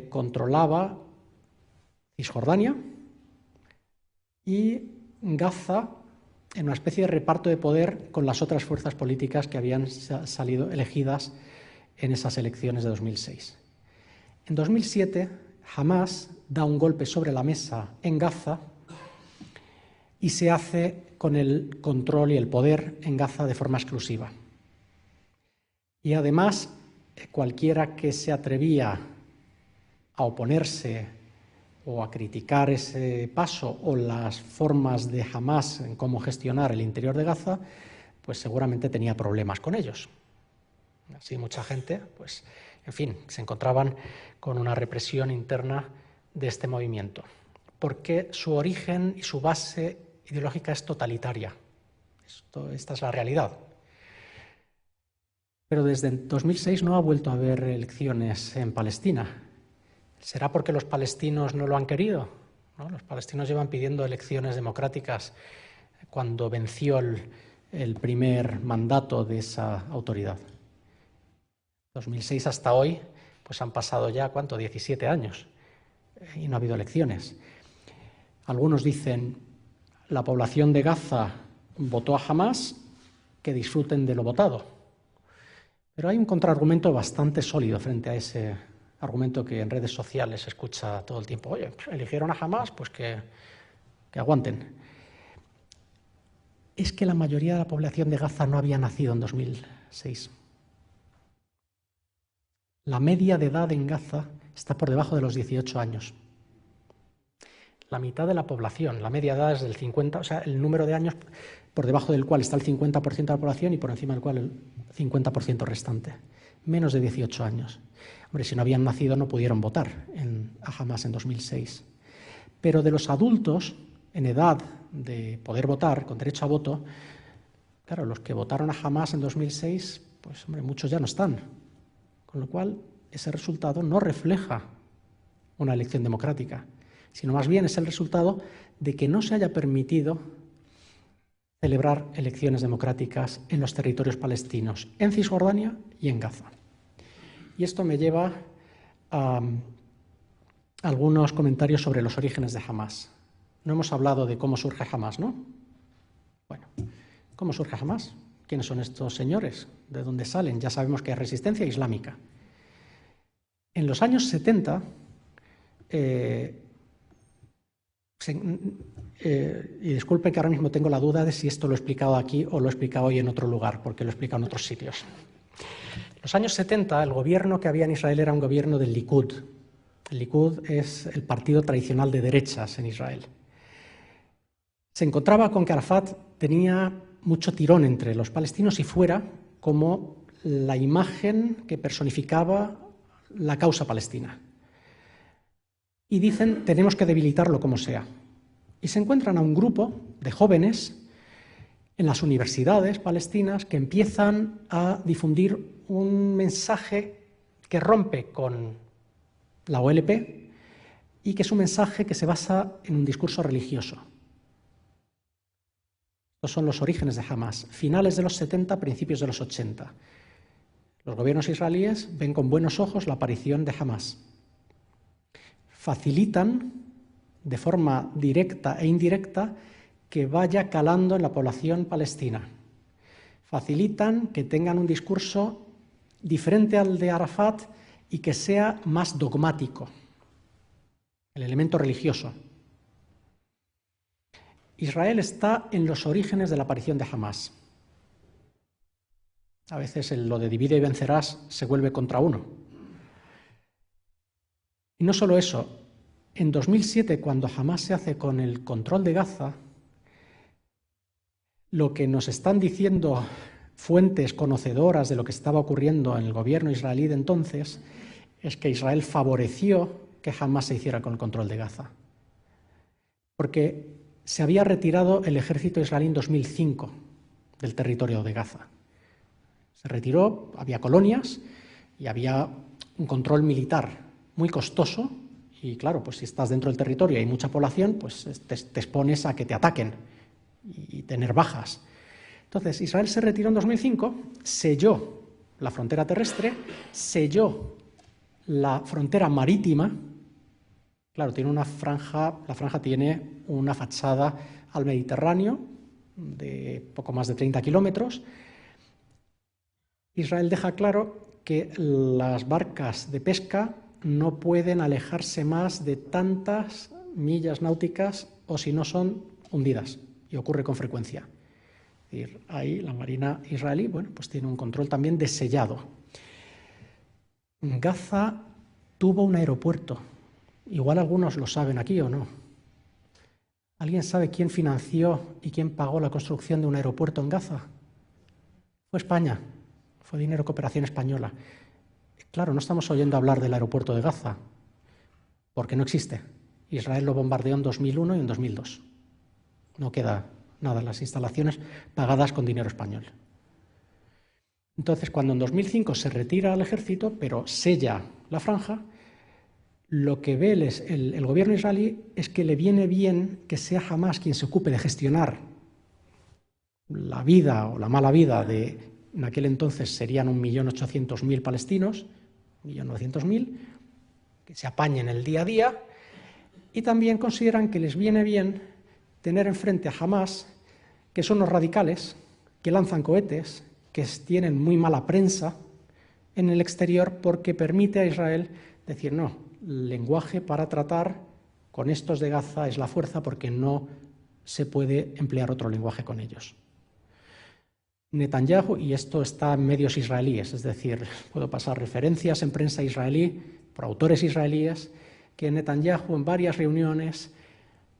controlaba Cisjordania y Gaza en una especie de reparto de poder con las otras fuerzas políticas que habían salido elegidas en esas elecciones de 2006. En 2007, Hamás da un golpe sobre la mesa en Gaza y se hace con el control y el poder en Gaza de forma exclusiva. Y además, cualquiera que se atrevía a oponerse o a criticar ese paso o las formas de Hamás en cómo gestionar el interior de Gaza, pues seguramente tenía problemas con ellos. Así mucha gente, pues, en fin, se encontraban con una represión interna de este movimiento, porque su origen y su base ideológica es totalitaria. Esta es la realidad. Pero desde 2006 no ha vuelto a haber elecciones en Palestina. ¿Será porque los palestinos no lo han querido? ¿No? Los palestinos llevan pidiendo elecciones democráticas cuando venció el primer mandato de esa autoridad. 2006 hasta hoy, pues han pasado ya, ¿cuánto? 17 años y no ha habido elecciones. Algunos dicen, la población de Gaza votó a Hamás, que disfruten de lo votado. Pero hay un contraargumento bastante sólido frente a ese argumento que en redes sociales se escucha todo el tiempo. Oye, eligieron a Hamás, pues que aguanten. Es que la mayoría de la población de Gaza no había nacido en 2006. La media de edad en Gaza está por debajo de los 18 años. La mitad de la población, la media edad es del 50, o sea, el número de años por debajo del cual está el 50% de la población y por encima del cual el 50% restante. Menos de 18 años. Hombre, si no habían nacido no pudieron votar a Hamás en 2006. Pero de los adultos en edad de poder votar, con derecho a voto, claro, los que votaron a Hamás en 2006, pues hombre, muchos ya no están. Con lo cual, ese resultado no refleja una elección democrática, sino más bien es el resultado de que no se haya permitido celebrar elecciones democráticas en los territorios palestinos, en Cisjordania y en Gaza. Y esto me lleva a algunos comentarios sobre los orígenes de Hamás. No hemos hablado de cómo surge Hamás, ¿no? Bueno, ¿cómo surge Hamás? ¿Quiénes son estos señores? ¿De dónde salen? Ya sabemos que hay resistencia islámica. En los años 70, y disculpen que ahora mismo tengo la duda de si esto lo he explicado aquí o lo he explicado hoy en otro lugar, porque lo he explicado en otros sitios. En los años 70, el gobierno que había en Israel era un gobierno del Likud. El Likud es el partido tradicional de derechas en Israel. Se encontraba con que Arafat tenía mucho tirón entre los palestinos y fuera como la imagen que personificaba la causa palestina. Y dicen, tenemos que debilitarlo como sea. Y se encuentran a un grupo de jóvenes en las universidades palestinas que empiezan a difundir un mensaje que rompe con la OLP y que es un mensaje que se basa en un discurso religioso. Estos son los orígenes de Hamás, finales de los 70, principios de los 80. Los gobiernos israelíes ven con buenos ojos la aparición de Hamás. Facilitan de forma directa e indirecta que vaya calando en la población palestina. Facilitan que tengan un discurso diferente al de Arafat y que sea más dogmático, el elemento religioso. Israel está en los orígenes de la aparición de Hamás. A veces lo de divide y vencerás se vuelve contra uno. Y no solo eso, en 2007, cuando Hamás se hace con el control de Gaza, lo que nos están diciendo fuentes conocedoras de lo que estaba ocurriendo en el gobierno israelí de entonces es que Israel favoreció que Hamás se hiciera con el control de Gaza. Porque se había retirado el ejército israelí en 2005 del territorio de Gaza. Se retiró, había colonias y había un control militar muy costoso y claro, pues si estás dentro del territorio y hay mucha población, pues te expones a que te ataquen y tener bajas. Entonces, Israel se retiró en 2005, selló la frontera terrestre, selló la frontera marítima. Claro, tiene una franja, la franja tiene una fachada al Mediterráneo de poco más de 30 kilómetros. Israel deja claro que las barcas de pesca no pueden alejarse más de tantas millas náuticas o si no son hundidas. y ocurre con frecuencia. Es decir, ahí la Marina israelí, bueno, pues tiene un control también de sellado. Gaza tuvo un aeropuerto. Igual algunos lo saben aquí o no. ¿Alguien sabe quién financió y quién pagó la construcción de un aeropuerto en Gaza? Fue España. Fue dinero cooperación española. Claro, no estamos oyendo hablar del aeropuerto de Gaza, porque no existe. Israel lo bombardeó en 2001 y en 2002. No queda nada, las instalaciones pagadas con dinero español. Entonces, cuando en 2005 se retira el ejército, pero sella la franja, lo que ve el gobierno israelí es que le viene bien que sea Hamás quien se ocupe de gestionar la vida o la mala vida de, en aquel entonces serían 1.800.000 palestinos, 1.900.000, que se apañen el día a día, y también consideran que les viene bien tener enfrente a Hamás, que son los radicales, que lanzan cohetes, que tienen muy mala prensa en el exterior, porque permite a Israel decir, no, el lenguaje para tratar con estos de Gaza es la fuerza, porque no se puede emplear otro lenguaje con ellos. Netanyahu, y esto está en medios israelíes, es decir, puedo pasar referencias en prensa israelí por autores israelíes, que Netanyahu en varias reuniones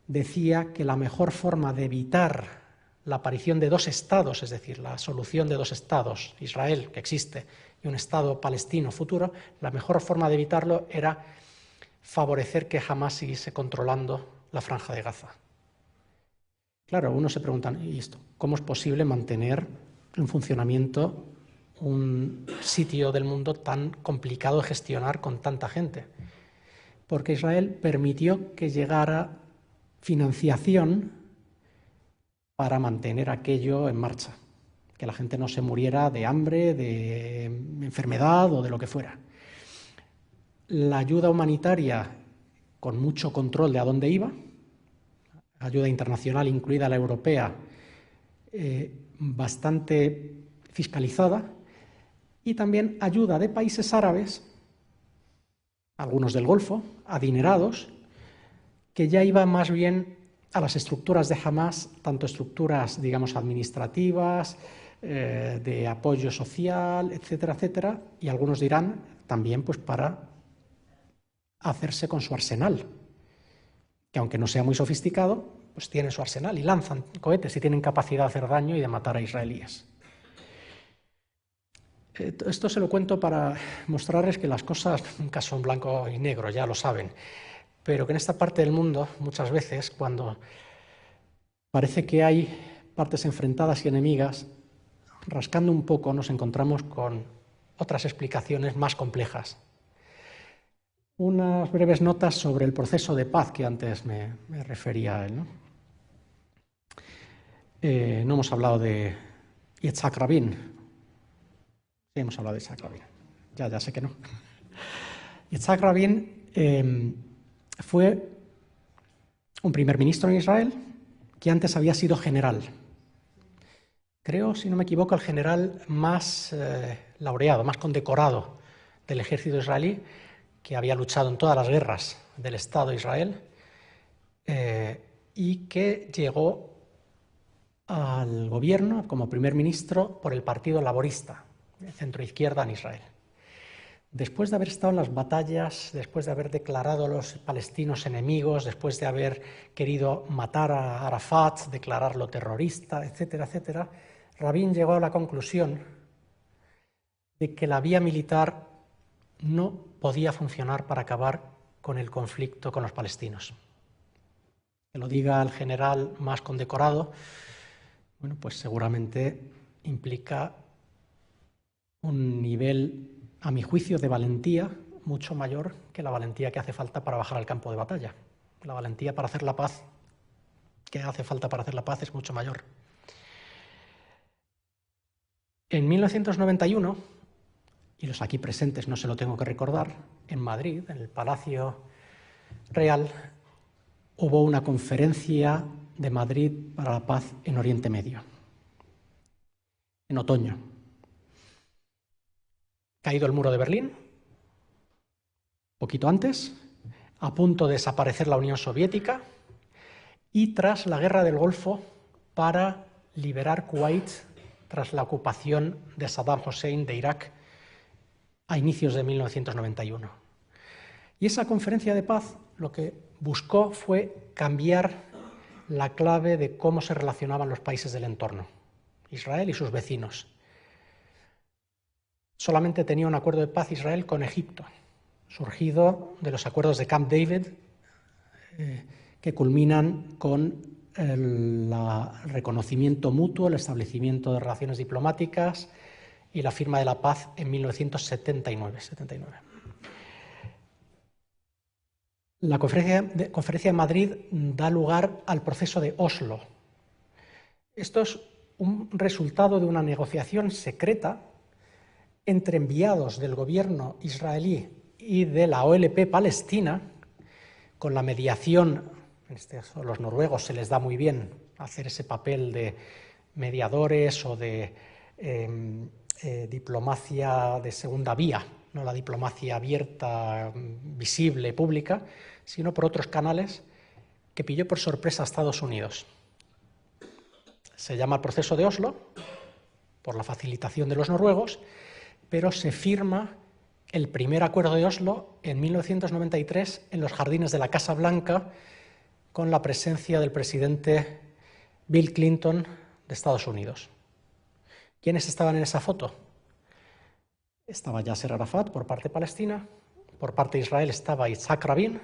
decía que la mejor forma de evitar la aparición de dos estados, es decir, la solución de dos estados, Israel, que existe, y un estado palestino futuro, la mejor forma de evitarlo era favorecer que Hamás siguiese controlando la franja de Gaza. Claro, uno se pregunta, ¿y esto? ¿Cómo es posible mantener en funcionamiento un sitio del mundo tan complicado de gestionar con tanta gente? Porque Israel permitió que llegara financiación para mantener aquello en marcha, que la gente no se muriera de hambre, de enfermedad o de lo que fuera. La ayuda humanitaria con mucho control de a dónde iba, ayuda internacional, incluida la europea, bastante fiscalizada, y también ayuda de países árabes, algunos del Golfo, adinerados, que ya iba más bien a las estructuras de Hamás, tanto estructuras, digamos, administrativas, de apoyo social, etcétera, etcétera, y algunos dirán también pues para hacerse con su arsenal, que aunque no sea muy sofisticado, pues tienen su arsenal y lanzan cohetes y tienen capacidad de hacer daño y de matar a israelíes. Esto se lo cuento para mostrarles que las cosas nunca son blanco y negro, ya lo saben, pero que en esta parte del mundo, muchas veces, cuando parece que hay partes enfrentadas y enemigas, rascando un poco nos encontramos con otras explicaciones más complejas. Unas breves notas sobre el proceso de paz que antes me refería a él, ¿no? No hemos hablado de Yitzhak Rabin. Sí, hemos hablado de Yitzhak Rabin. Ya sé que no. Yitzhak Rabin fue un primer ministro en Israel que antes había sido general. Creo, si no me equivoco, el general más laureado, más condecorado del ejército israelí, que había luchado en todas las guerras del Estado de Israel y que llegó al gobierno como primer ministro por el Partido Laborista, de centroizquierda en Israel. Después de haber estado en las batallas, después de haber declarado a los palestinos enemigos, después de haber querido matar a Arafat, declararlo terrorista, etcétera, etcétera, Rabin llegó a la conclusión de que la vía militar no podía funcionar para acabar con el conflicto con los palestinos. Que lo diga el general más condecorado, bueno, pues seguramente implica un nivel, a mi juicio, de valentía mucho mayor que la valentía que hace falta para bajar al campo de batalla. La valentía para hacer la paz, que hace falta para hacer la paz, es mucho mayor. En 1991, y los aquí presentes no se lo tengo que recordar, en Madrid, en el Palacio Real, hubo una conferencia de Madrid para la paz en Oriente Medio, en otoño. Caído el muro de Berlín, poquito antes, a punto de desaparecer la Unión Soviética, y tras la Guerra del Golfo, para liberar Kuwait tras la ocupación de Saddam Hussein de Irak a inicios de 1991. Y esa conferencia de paz lo que buscó fue cambiar la clave de cómo se relacionaban los países del entorno, Israel y sus vecinos. Solamente tenía un acuerdo de paz Israel con Egipto, surgido de los acuerdos de Camp David, que culminan con el reconocimiento mutuo, el establecimiento de relaciones diplomáticas y la firma de la paz en 1979. La conferencia de Madrid da lugar al proceso de Oslo. Esto es un resultado de una negociación secreta entre enviados del gobierno israelí y de la OLP palestina, con la mediación, en este caso los noruegos se les da muy bien hacer ese papel de mediadores o de diplomacia de segunda vía, no la diplomacia abierta, visible, pública, sino por otros canales, que pilló por sorpresa a Estados Unidos. Se llama el proceso de Oslo, por la facilitación de los noruegos, pero se firma el primer acuerdo de Oslo en 1993 en los jardines de la Casa Blanca, con la presencia del presidente Bill Clinton de Estados Unidos. ¿Quiénes estaban en esa foto? Estaba Yasser Arafat por parte palestina, por parte de Israel estaba Yitzhak Rabin,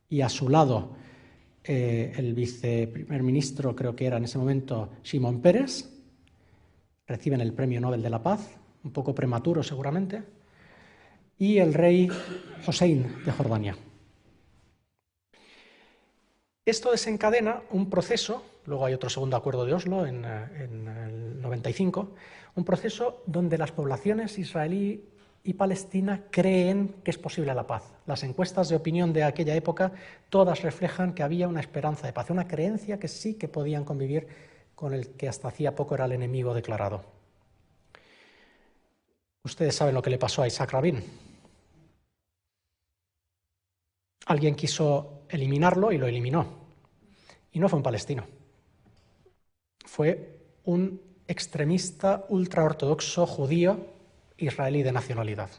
y a su lado el viceprimer ministro, creo que era en ese momento Shimon Peres. Reciben el Premio Nobel de la Paz, un poco prematuro seguramente, y el rey Hossein de Jordania. Esto desencadena un proceso, luego hay otro segundo acuerdo de Oslo en el 95, un proceso donde las poblaciones israelí y palestina creen que es posible la paz. Las encuestas de opinión de aquella época todas reflejan que había una esperanza de paz, una creencia que sí que podían convivir con el que hasta hacía poco era el enemigo declarado. Ustedes saben lo que le pasó a Yitzhak Rabin. Alguien quiso eliminarlo y lo eliminó. Y no fue un palestino. Fue un extremista ultraortodoxo judío israelí de nacionalidad,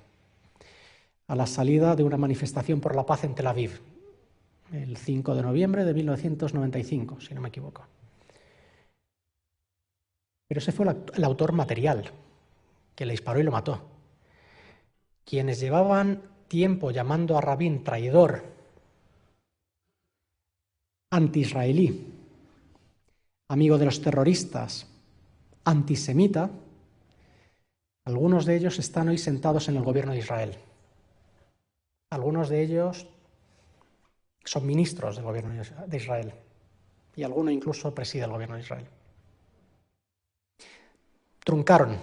a la salida de una manifestación por la paz en Tel Aviv, el 5 de noviembre de 1995, si no me equivoco. Pero ese fue el autor material, que le disparó y lo mató. Quienes llevaban tiempo llamando a Rabin traidor, anti-israelí, amigo de los terroristas, antisemita, algunos de ellos están hoy sentados en el gobierno de Israel. Algunos de ellos son ministros del gobierno de Israel y alguno incluso preside el gobierno de Israel. Truncaron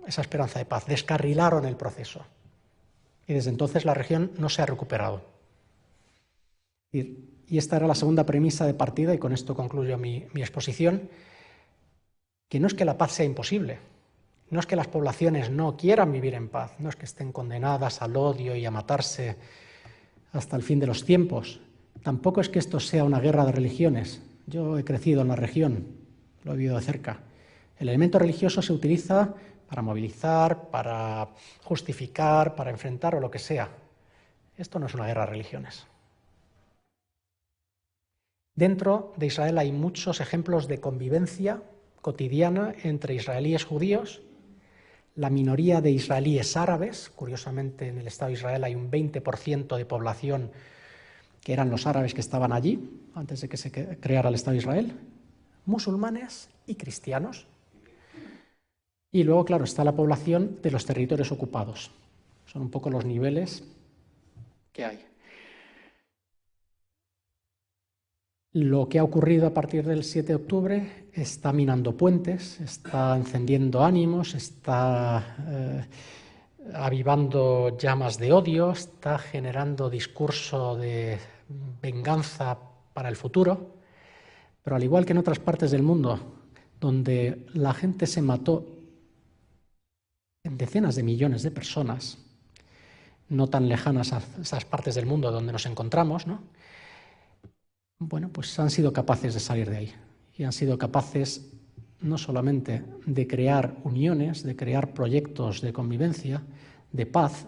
esa esperanza de paz, descarrilaron el proceso y desde entonces la región no se ha recuperado. Y esta era la segunda premisa de partida, y con esto concluyo mi exposición, que no es que la paz sea imposible, no es que las poblaciones no quieran vivir en paz, no es que estén condenadas al odio y a matarse hasta el fin de los tiempos, tampoco es que esto sea una guerra de religiones. Yo he crecido en la región, lo he vivido de cerca. El elemento religioso se utiliza para movilizar, para justificar, para enfrentar o lo que sea. Esto no es una guerra de religiones. Dentro de Israel hay muchos ejemplos de convivencia cotidiana entre israelíes judíos, la minoría de israelíes árabes. Curiosamente, en el Estado de Israel hay un 20% de población que eran los árabes que estaban allí antes de que se creara el Estado de Israel, musulmanes y cristianos. Y luego, claro, está la población de los territorios ocupados. Son un poco los niveles que hay. Lo que ha ocurrido a partir del 7 de octubre está minando puentes, está encendiendo ánimos, está avivando llamas de odio, está generando discurso de venganza para el futuro, pero al igual que en otras partes del mundo, donde la gente se mató en decenas de millones de personas, no tan lejanas a esas partes del mundo donde nos encontramos, ¿no? Bueno, pues han sido capaces de salir de ahí. y han sido capaces no solamente de crear uniones, de crear proyectos de convivencia, de paz,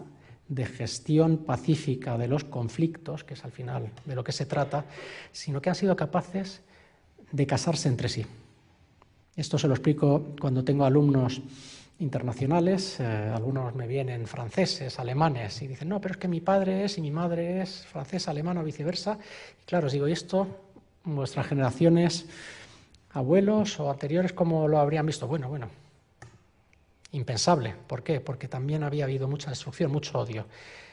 de gestión pacífica de los conflictos, que es al final de lo que se trata, sino que han sido capaces de casarse entre sí. Esto se lo explico cuando tengo alumnos internacionales, algunos me vienen franceses, alemanes, y dicen, no, pero es que mi padre es y mi madre es francesa, alemana o viceversa. Y claro, os digo, ¿y esto, vuestras generaciones, abuelos o anteriores, cómo lo habrían visto? Bueno, impensable. ¿Por qué? Porque también había habido mucha destrucción, mucho odio.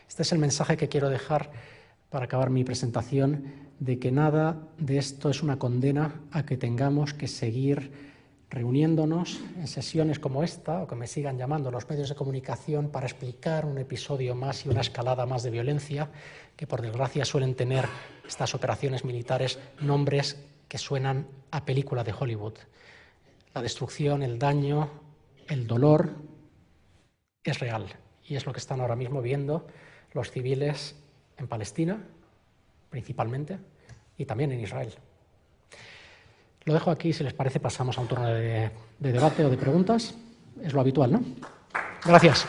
Este es el mensaje que quiero dejar para acabar mi presentación, de que nada de esto es una condena a que tengamos que seguir reuniéndonos en sesiones como esta, o que me sigan llamando los medios de comunicación para explicar un episodio más y una escalada más de violencia, que por desgracia suelen tener estas operaciones militares nombres que suenan a película de Hollywood. La destrucción, el daño, el dolor es real, y es lo que están ahora mismo viendo los civiles en Palestina, principalmente, y también en Israel. Lo dejo aquí, si les parece pasamos a un turno de debate o de preguntas. Es lo habitual, ¿no? Gracias.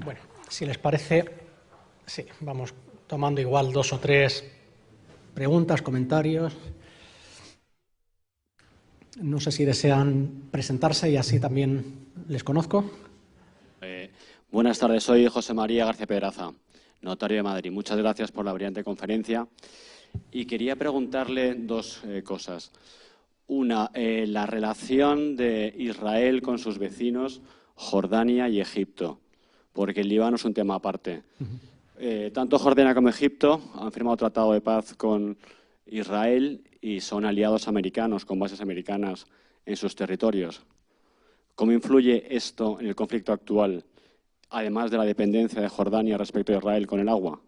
Bueno, si les parece, sí, vamos tomando igual 2 o 3 preguntas, comentarios. No sé si desean presentarse y así también les conozco. Buenas tardes, soy José María García Pedraza, notario de Madrid. Muchas gracias por la brillante conferencia. Y quería preguntarle 2 cosas. Una, la relación de Israel con sus vecinos, Jordania y Egipto, porque el Líbano es un tema aparte. Tanto Jordania como Egipto han firmado tratado de paz con Israel y son aliados americanos con bases americanas en sus territorios. ¿Cómo influye esto en el conflicto actual, además de la dependencia de Jordania respecto a Israel con el agua?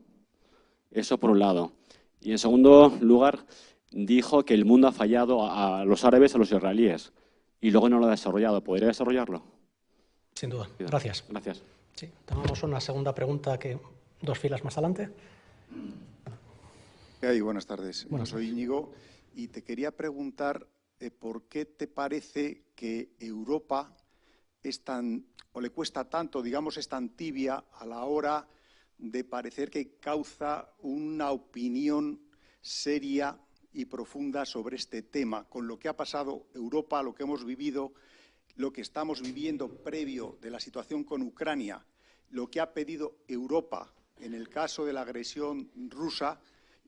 Eso por un lado. Y en segundo lugar, dijo que el mundo ha fallado a los árabes y a los israelíes y luego no lo ha desarrollado. ¿Podría desarrollarlo? Sin duda. Gracias. Gracias. Sí, tenemos una segunda pregunta que 2 filas más adelante. Buenas tardes. Soy Íñigo y te quería preguntar por qué te parece que Europa es tan, o le cuesta tanto, digamos, es tan tibia a la hora de parecer que causa una opinión seria y profunda sobre este tema, con lo que ha pasado Europa, lo que hemos vivido, lo que estamos viviendo previo de la situación con Ucrania, lo que ha pedido Europa en el caso de la agresión rusa.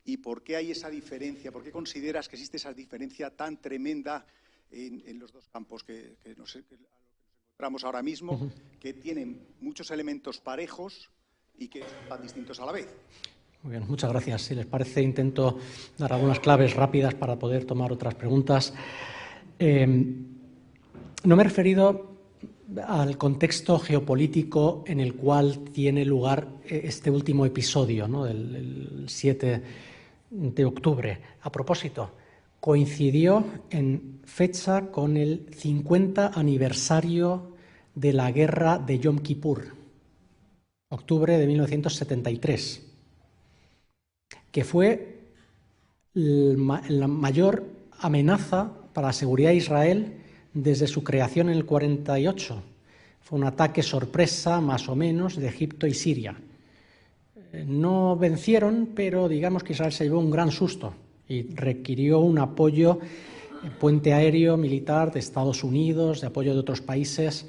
¿Y por qué hay esa diferencia? ¿Por qué consideras que existe esa diferencia tan tremenda en los 2 campos que nos encontramos ahora mismo, que tienen muchos elementos parejos y que son tan distintos a la vez? Muy bien, muchas gracias. Si les parece, intento dar algunas claves rápidas para poder tomar otras preguntas. No me he referido al contexto geopolítico en el cual tiene lugar este último episodio, ¿no? el 7 de octubre. A propósito, coincidió en fecha con el 50 aniversario de la guerra de Yom Kippur, octubre de 1973, que fue la mayor amenaza para la seguridad de Israel desde su creación en el 48. Fue un ataque sorpresa, más o menos, de Egipto y Siria. No vencieron, pero digamos que Israel se llevó un gran susto y requirió un apoyo, puente aéreo militar de Estados Unidos, de apoyo de otros países,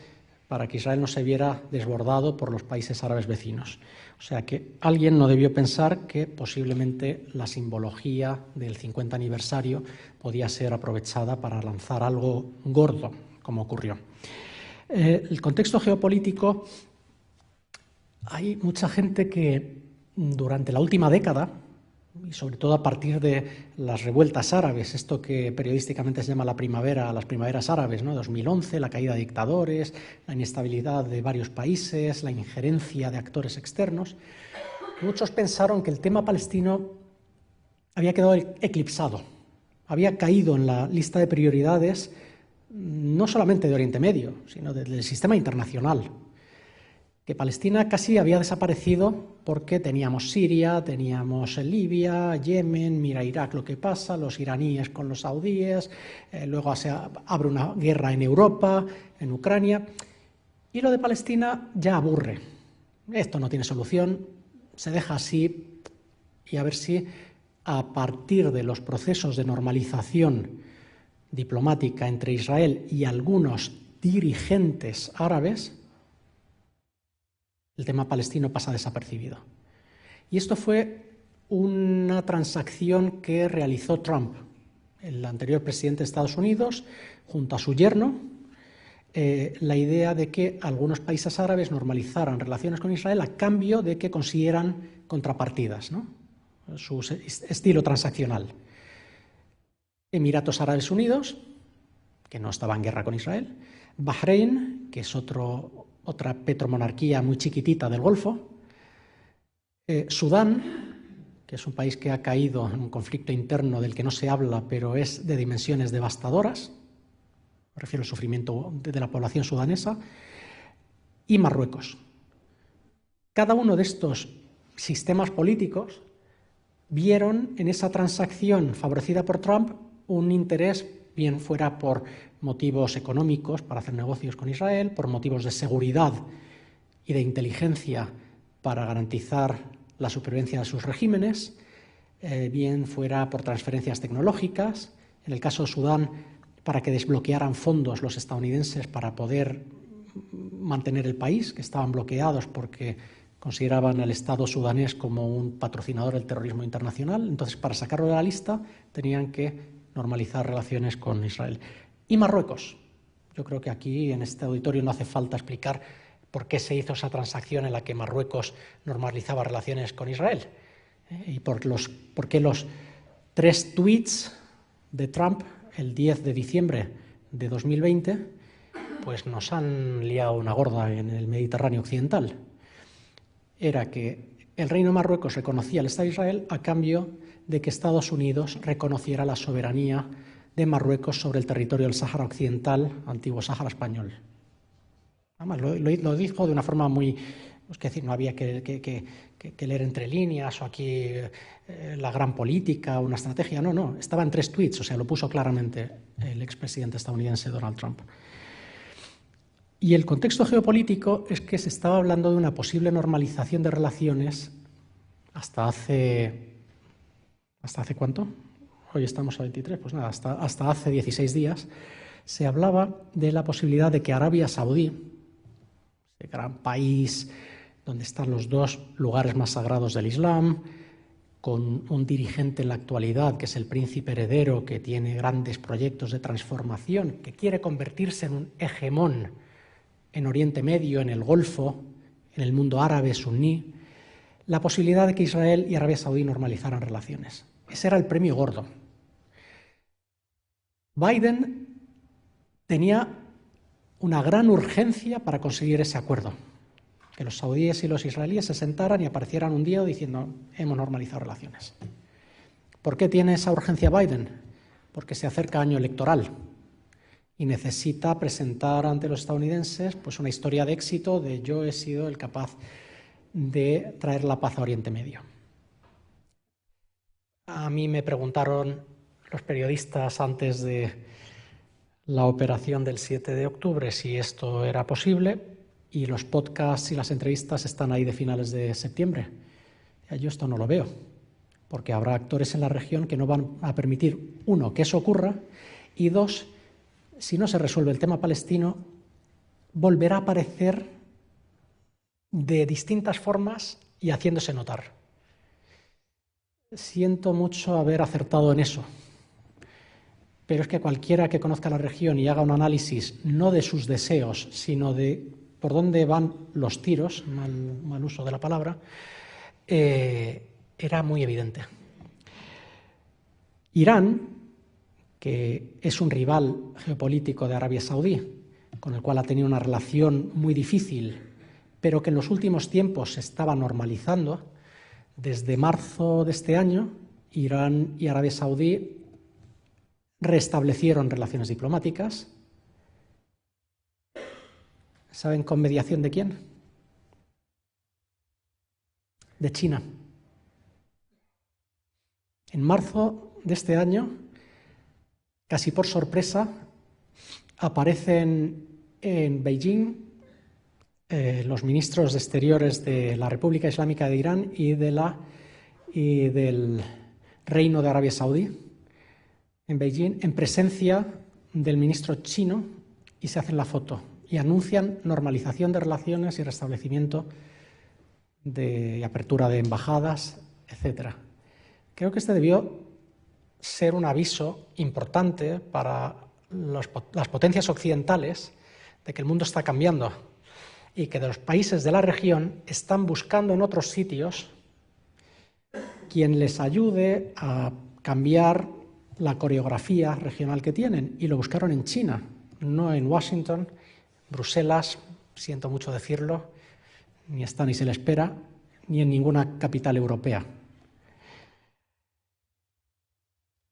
para que Israel no se viera desbordado por los países árabes vecinos. O sea que alguien no debió pensar que posiblemente la simbología del 50 aniversario podía ser aprovechada para lanzar algo gordo, como ocurrió. El contexto geopolítico, hay mucha gente que durante la última década, y sobre todo a partir de las revueltas árabes, esto que periodísticamente se llama las primaveras árabes, ¿no? 2011, la caída de dictadores, la inestabilidad de varios países, la injerencia de actores externos, muchos pensaron que el tema palestino había quedado eclipsado, había caído en la lista de prioridades no solamente de Oriente Medio, sino del sistema internacional, que Palestina casi había desaparecido porque teníamos Siria, teníamos Libia, Yemen, mira Irak lo que pasa, los iraníes con los saudíes, luego se abre una guerra en Europa, en Ucrania, y lo de Palestina ya aburre. Esto no tiene solución, se deja así y a ver si a partir de los procesos de normalización diplomática entre Israel y algunos dirigentes árabes, el tema palestino pasa desapercibido. Y esto fue una transacción que realizó Trump, el anterior presidente de Estados Unidos, junto a su yerno, la idea de que algunos países árabes normalizaran relaciones con Israel a cambio de que consiguieran contrapartidas, ¿no? Su estilo transaccional. Emiratos Árabes Unidos, que no estaba en guerra con Israel, Bahrein, que es otra petromonarquía muy chiquitita del Golfo, Sudán, que es un país que ha caído en un conflicto interno del que no se habla, pero es de dimensiones devastadoras, me refiero al sufrimiento de la población sudanesa, y Marruecos. Cada uno de estos sistemas políticos vieron en esa transacción favorecida por Trump un interés, bien fuera por motivos económicos para hacer negocios con Israel, por motivos de seguridad y de inteligencia para garantizar la supervivencia de sus regímenes, bien fuera por transferencias tecnológicas, en el caso de Sudán, para que desbloquearan fondos los estadounidenses para poder mantener el país, que estaban bloqueados porque consideraban al Estado sudanés como un patrocinador del terrorismo internacional. Entonces, para sacarlo de la lista, tenían que normalizar relaciones con Israel. Y Marruecos. Yo creo que aquí, en este auditorio, no hace falta explicar por qué se hizo esa transacción en la que Marruecos normalizaba relaciones con Israel. Y por qué los 3 tweets de Trump el 10 de diciembre de 2020 pues nos han liado una gorda en el Mediterráneo occidental. Era que el Reino de Marruecos reconocía al Estado de Israel a cambio de que Estados Unidos reconociera la soberanía de Marruecos sobre el territorio del Sáhara Occidental, antiguo Sáhara español. Además, lo dijo de una forma muy... Es decir, no había que leer entre líneas o aquí la gran política o una estrategia. No, estaba en 3 tweets, o sea, lo puso claramente el expresidente estadounidense Donald Trump. Y el contexto geopolítico es que se estaba hablando de una posible normalización de relaciones hasta hace ¿cuánto? Hoy estamos a 23, pues nada, hasta hace 16 días se hablaba de la posibilidad de que Arabia Saudí, ese gran país donde están los 2 lugares más sagrados del Islam, con un dirigente en la actualidad que es el príncipe heredero, que tiene grandes proyectos de transformación, que quiere convertirse en un hegemón en Oriente Medio, en el Golfo, en el mundo árabe suní, la posibilidad de que Israel y Arabia Saudí normalizaran relaciones. Ese era el premio gordo. Biden tenía una gran urgencia para conseguir ese acuerdo, que los saudíes y los israelíes se sentaran y aparecieran un día diciendo hemos normalizado relaciones. ¿Por qué tiene esa urgencia Biden? Porque se acerca año electoral y necesita presentar ante los estadounidenses pues una historia de éxito de yo he sido el capaz de traer la paz a Oriente Medio. A mí me preguntaron los periodistas antes de la operación del 7 de octubre si esto era posible, y los podcasts y las entrevistas están ahí de finales de septiembre. Yo esto no lo veo, porque habrá actores en la región que no van a permitir, 1, que eso ocurra, y 2, si no se resuelve el tema palestino, volverá a aparecer de distintas formas y haciéndose notar. Siento mucho haber acertado en eso, pero es que cualquiera que conozca la región y haga un análisis no de sus deseos, sino de por dónde van los tiros, mal uso de la palabra, era muy evidente. Irán, que es un rival geopolítico de Arabia Saudí, con el cual ha tenido una relación muy difícil, pero que en los últimos tiempos se estaba normalizando. Desde marzo de este año, Irán y Arabia Saudí restablecieron relaciones diplomáticas, ¿Saben con mediación de quién? De China. En marzo de este año, casi por sorpresa, aparecen en Beijing los ministros de Exteriores de la República Islámica de Irán y del Reino de Arabia Saudí, en Beijing, en presencia del ministro chino, y se hacen la foto y anuncian normalización de relaciones y restablecimiento de apertura de embajadas, etc. Creo que este debió ser un aviso importante para las potencias occidentales de que el mundo está cambiando y que de los países de la región están buscando en otros sitios quien les ayude a cambiar la coreografía regional que tienen, y lo buscaron en China, no en Washington. Bruselas, siento mucho decirlo, ni está ni se le espera, ni en ninguna capital europea.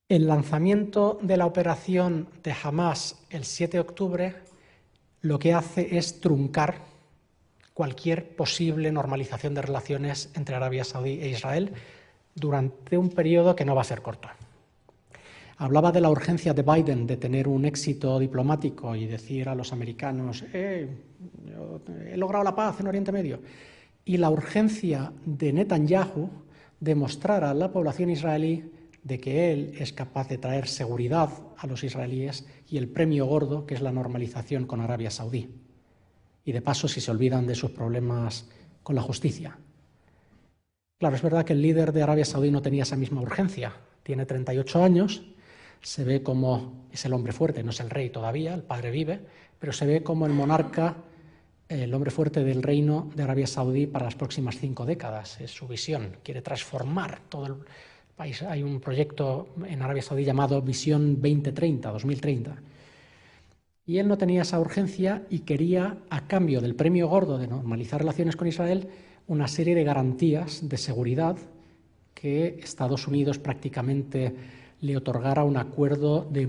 El lanzamiento de la operación de Hamás el 7 de octubre lo que hace es truncar cualquier posible normalización de relaciones entre Arabia Saudí e Israel durante un periodo que no va a ser corto. Hablaba de la urgencia de Biden de tener un éxito diplomático y decir a los americanos yo he logrado la paz en Oriente Medio, y la urgencia de Netanyahu de mostrar a la población israelí de que él es capaz de traer seguridad a los israelíes y el premio gordo, que es la normalización con Arabia Saudí. Y de paso, si se olvidan de sus problemas con la justicia. Claro, es verdad que el líder de Arabia Saudí no tenía esa misma urgencia. Tiene 38 años, se ve como es el hombre fuerte, no es el rey todavía, el padre vive, pero se ve como el monarca, el hombre fuerte del reino de Arabia Saudí para las próximas 5 décadas. Es su visión, quiere transformar todo el país. Hay un proyecto en Arabia Saudí llamado Visión 2030. Y él no tenía esa urgencia y quería, a cambio del premio gordo de normalizar relaciones con Israel, una serie de garantías de seguridad que Estados Unidos prácticamente le otorgara un acuerdo de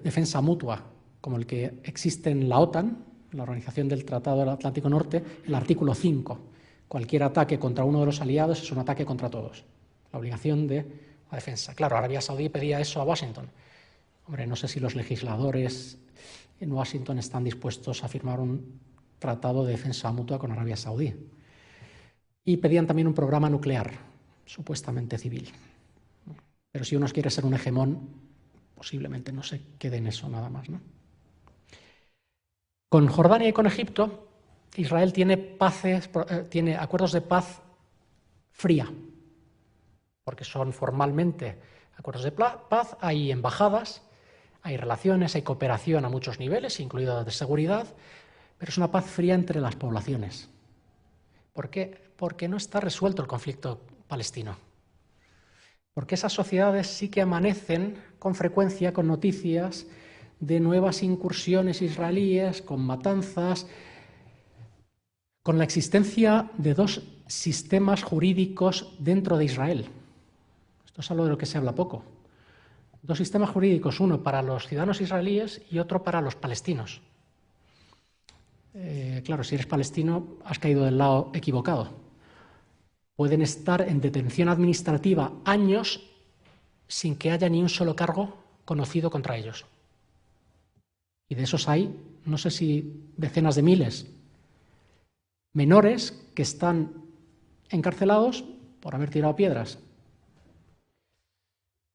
defensa mutua, como el que existe en la OTAN, la Organización del Tratado del Atlántico Norte, el artículo 5. Cualquier ataque contra uno de los aliados es un ataque contra todos. La obligación de la defensa. Claro, Arabia Saudí pedía eso a Washington. Hombre, no sé si los legisladores en Washington están dispuestos a firmar un tratado de defensa mutua con Arabia Saudí. Y pedían también un programa nuclear, supuestamente civil. Pero si uno quiere ser un hegemón, posiblemente no se quede en eso nada más, ¿no? Con Jordania y con Egipto, Israel tiene acuerdos de paz fría, porque son formalmente acuerdos de paz, hay embajadas, hay relaciones, hay cooperación a muchos niveles, incluida de seguridad, pero es una paz fría entre las poblaciones. ¿Por qué? Porque no está resuelto el conflicto palestino. Porque esas sociedades sí que amanecen con frecuencia con noticias de nuevas incursiones israelíes, con matanzas, con la existencia de 2 sistemas jurídicos dentro de Israel. Esto es algo de lo que se habla poco. 2 sistemas jurídicos, uno para los ciudadanos israelíes y otro para los palestinos. Claro, si eres palestino has caído del lado equivocado. Pueden estar en detención administrativa años sin que haya ni un solo cargo conocido contra ellos. Y de esos hay, no sé si decenas de miles, menores que están encarcelados por haber tirado piedras.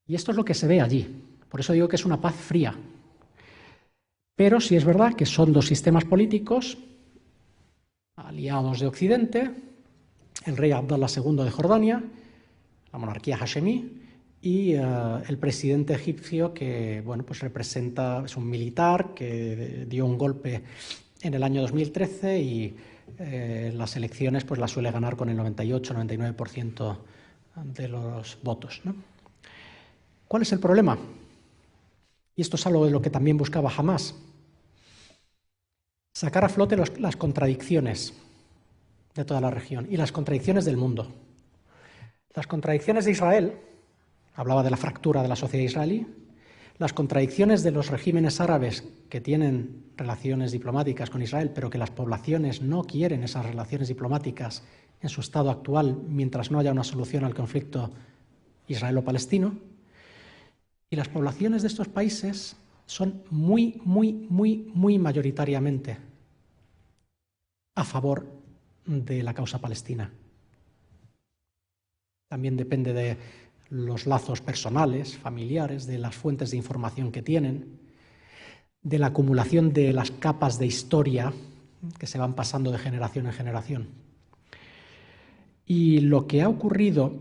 Y esto es lo que se ve allí. Por eso digo que es una paz fría. Pero sí es verdad que son 2 sistemas políticos aliados de Occidente, el rey Abdallah II de Jordania, la monarquía hashemí, y el presidente egipcio que pues representa, es un militar que dio un golpe en el año 2013 y las elecciones pues las suele ganar con el 98-99% de los votos, ¿no? ¿Cuál es el problema? Y esto es algo de lo que también buscaba Hamás. Sacar a flote las contradicciones de toda la región y las contradicciones del mundo. Las contradicciones de Israel, hablaba de la fractura de la sociedad israelí, las contradicciones de los regímenes árabes que tienen relaciones diplomáticas con Israel, pero que las poblaciones no quieren esas relaciones diplomáticas en su estado actual mientras no haya una solución al conflicto israelo-palestino. Y las poblaciones de estos países son muy mayoritariamente a favor de la causa palestina. También depende de los lazos personales, familiares, de las fuentes de información que tienen, de la acumulación de las capas de historia que se van pasando de generación en generación. Y lo que ha ocurrido,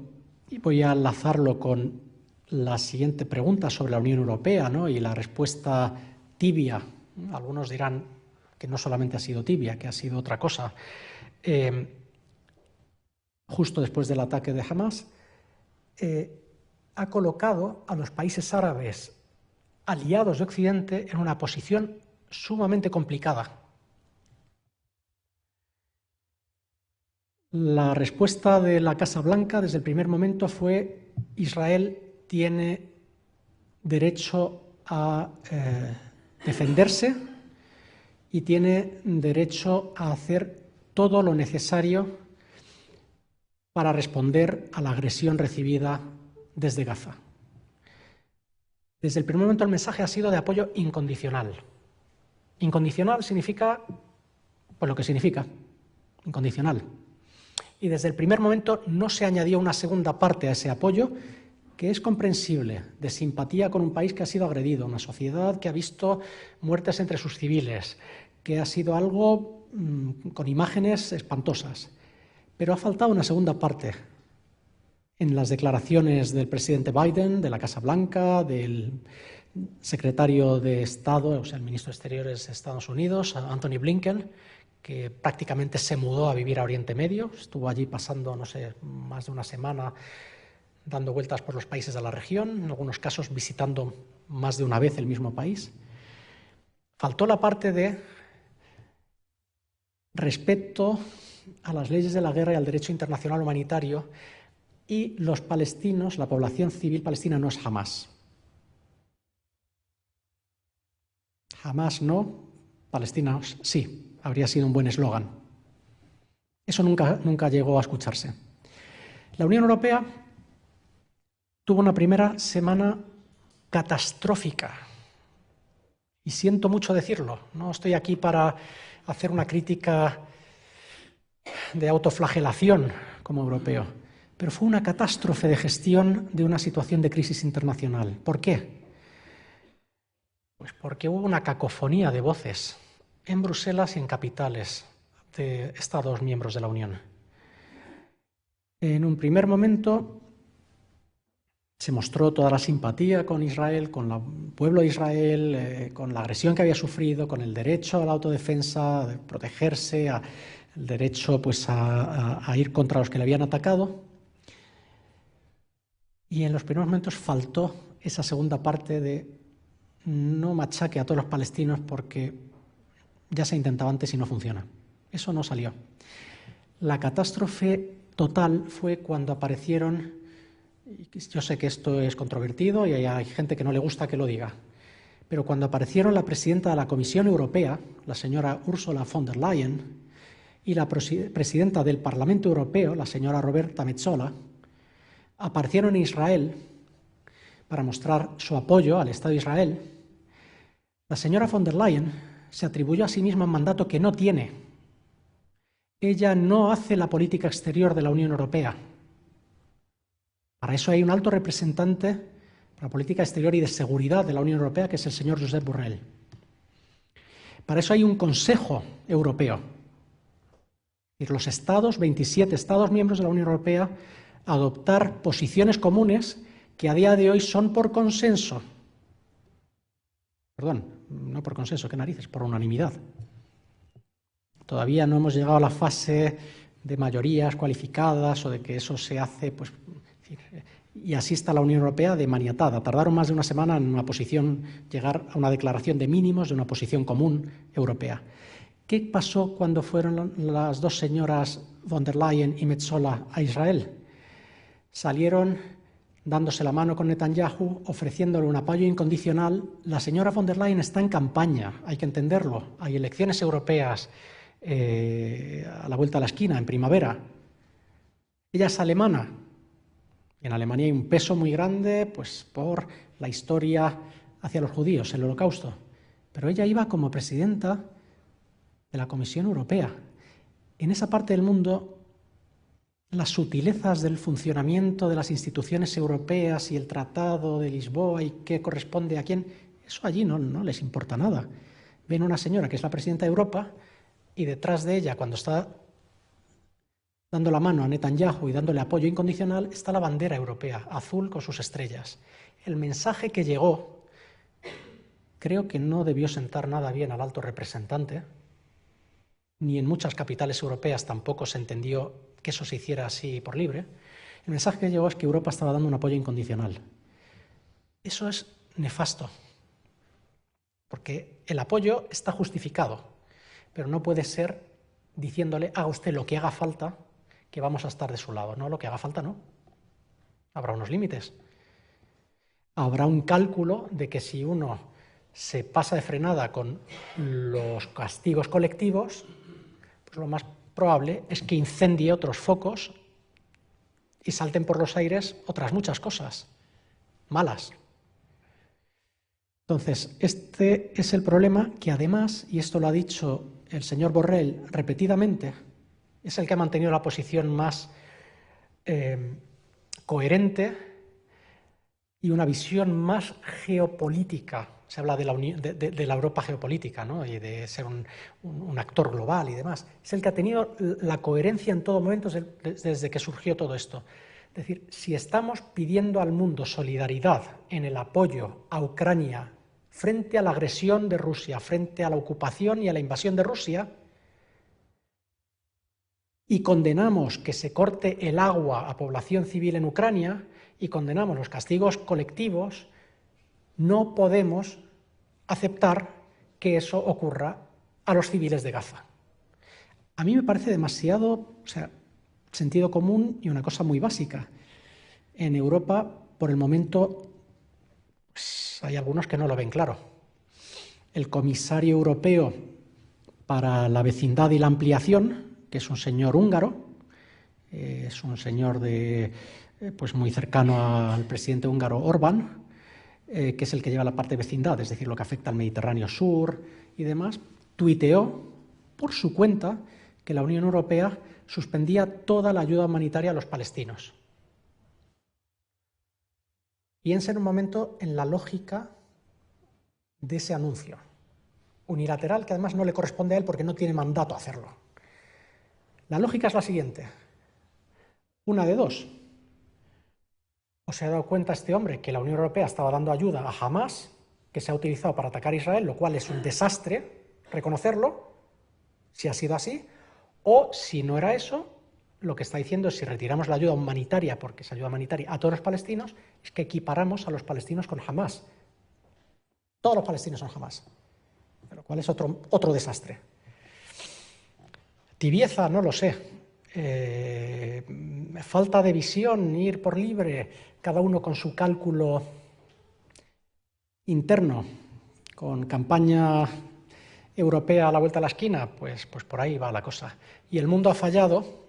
y voy a enlazarlo con la siguiente pregunta sobre la Unión Europea, ¿no? Y la respuesta tibia. Algunos dirán que no solamente ha sido tibia, que ha sido otra cosa. Justo después del ataque de Hamas, ha colocado a los países árabes aliados de Occidente en una posición sumamente complicada. La respuesta de la Casa Blanca desde el primer momento fue: Israel tiene derecho a defenderse y tiene derecho a hacer todo lo necesario para responder a la agresión recibida desde Gaza. Desde el primer momento el mensaje ha sido de apoyo incondicional. Incondicional significa pues lo que significa, incondicional. Y desde el primer momento no se añadió una segunda parte a ese apoyo, que es comprensible, de simpatía con un país que ha sido agredido, una sociedad que ha visto muertes entre sus civiles, que ha sido algo con imágenes espantosas. Pero ha faltado una segunda parte en las declaraciones del presidente Biden, de la Casa Blanca, del secretario de Estado, o sea, el ministro de Exteriores de Estados Unidos, Anthony Blinken, que prácticamente se mudó a vivir a Oriente Medio, estuvo allí pasando, no sé, más de una semana dando vueltas por los países de la región, en algunos casos visitando más de una vez el mismo país. Faltó la parte de respeto a las leyes de la guerra y al derecho internacional humanitario, y los palestinos, la población civil palestina no es Hamas. Hamas no, palestinos sí. Habría sido un buen eslogan. Eso nunca llegó a escucharse. La Unión Europea tuvo una primera semana catastrófica. Y siento mucho decirlo. No estoy aquí para hacer una crítica de autoflagelación como europeo, pero fue una catástrofe de gestión de una situación de crisis internacional. ¿Por qué? Pues porque hubo una cacofonía de voces en Bruselas y en capitales de Estados miembros de la Unión. En un primer momento se mostró toda la simpatía con Israel, con el pueblo de Israel, con la agresión que había sufrido, con el derecho a la autodefensa, de protegerse, el derecho pues, a ir contra los que le habían atacado. Y en los primeros momentos faltó esa segunda parte de no machaque a todos los palestinos porque ya se intentaba antes y no funciona. Eso no salió. La catástrofe total fue cuando aparecieron, yo sé que esto es controvertido y hay gente que no le gusta que lo diga, pero cuando aparecieron la presidenta de la Comisión Europea, la señora Ursula von der Leyen, y la presidenta del Parlamento Europeo, la señora Roberta Metsola, aparecieron en Israel para mostrar su apoyo al Estado de Israel, la señora von der Leyen se atribuyó a sí misma un mandato que no tiene. Ella no hace la política exterior de la Unión Europea. Para eso hay un alto representante para la política exterior y de seguridad de la Unión Europea, que es el señor Josep Borrell. Para eso hay un Consejo Europeo. Es decir, los Estados, 27 Estados miembros de la Unión Europea, adoptar posiciones comunes que a día de hoy son por consenso. Perdón, no por consenso, qué narices, por unanimidad. Todavía no hemos llegado a la fase de mayorías cualificadas o de que eso se hace, pues, y así está la Unión Europea de maniatada. Tardaron más de una semana en una posición, llegar a una declaración de mínimos de una posición común europea. ¿Qué pasó cuando fueron las dos señoras von der Leyen y Metsola a Israel? Salieron dándose la mano con Netanyahu, ofreciéndole un apoyo incondicional. La señora von der Leyen está en campaña, hay que entenderlo. Hay elecciones europeas a la vuelta de la esquina, en primavera. Ella es alemana. En Alemania hay un peso muy grande pues, por la historia hacia los judíos, el Holocausto. Pero ella iba como presidenta de la Comisión Europea. En esa parte del mundo, las sutilezas del funcionamiento de las instituciones europeas y el Tratado de Lisboa y qué corresponde a quién, eso allí no les importa nada. Ven una señora que es la presidenta de Europa y detrás de ella, cuando está dando la mano a Netanyahu y dándole apoyo incondicional, está la bandera europea, azul con sus estrellas. El mensaje que llegó creo que no debió sentar nada bien al alto representante, ni en muchas capitales europeas tampoco se entendió que eso se hiciera así por libre. El mensaje que llegó es que Europa estaba dando un apoyo incondicional. Eso es nefasto, porque el apoyo está justificado, pero no puede ser diciéndole haga usted lo que haga falta, que vamos a estar de su lado. No, lo que haga falta no. Habrá unos límites. Habrá un cálculo de que si uno se pasa de frenada con los castigos colectivos, pues lo más probable es que incendie otros focos y salten por los aires otras muchas cosas malas. Entonces, este es el problema que además, y esto lo ha dicho el señor Borrell repetidamente, es el que ha mantenido la posición más coherente y una visión más geopolítica. Se habla de la Europa geopolítica, ¿no? Y de ser un actor global y demás. Es el que ha tenido la coherencia en todo momento desde que surgió todo esto. Es decir, si estamos pidiendo al mundo solidaridad en el apoyo a Ucrania frente a la agresión de Rusia, frente a la ocupación y a la invasión de Rusia, y condenamos que se corte el agua a población civil en Ucrania y condenamos los castigos colectivos, no podemos aceptar que eso ocurra a los civiles de Gaza. A mí me parece demasiado, sentido común y una cosa muy básica. En Europa, por el momento, pues, hay algunos que no lo ven claro. El comisario europeo para la vecindad y la ampliación, que es un señor húngaro, es un señor pues muy cercano al presidente húngaro Orbán, que es el que lleva la parte de vecindad, es decir, lo que afecta al Mediterráneo Sur y demás, tuiteó por su cuenta que la Unión Europea suspendía toda la ayuda humanitaria a los palestinos. Piensa en un momento en la lógica de ese anuncio unilateral, que además no le corresponde a él porque no tiene mandato a hacerlo. La lógica es la siguiente. Una de dos. ¿O se ha dado cuenta este hombre que la Unión Europea estaba dando ayuda a Hamás, que se ha utilizado para atacar a Israel, lo cual es un desastre reconocerlo, si ha sido así? O, si no era eso, lo que está diciendo es si retiramos la ayuda humanitaria, porque es ayuda humanitaria, a todos los palestinos, es que equiparamos a los palestinos con Hamás. Todos los palestinos son Hamás, lo cual es otro desastre. Tibieza, no lo sé. Falta de visión, ir por libre, cada uno con su cálculo interno, con campaña europea a la vuelta de la esquina, pues por ahí va la cosa. Y el mundo ha fallado,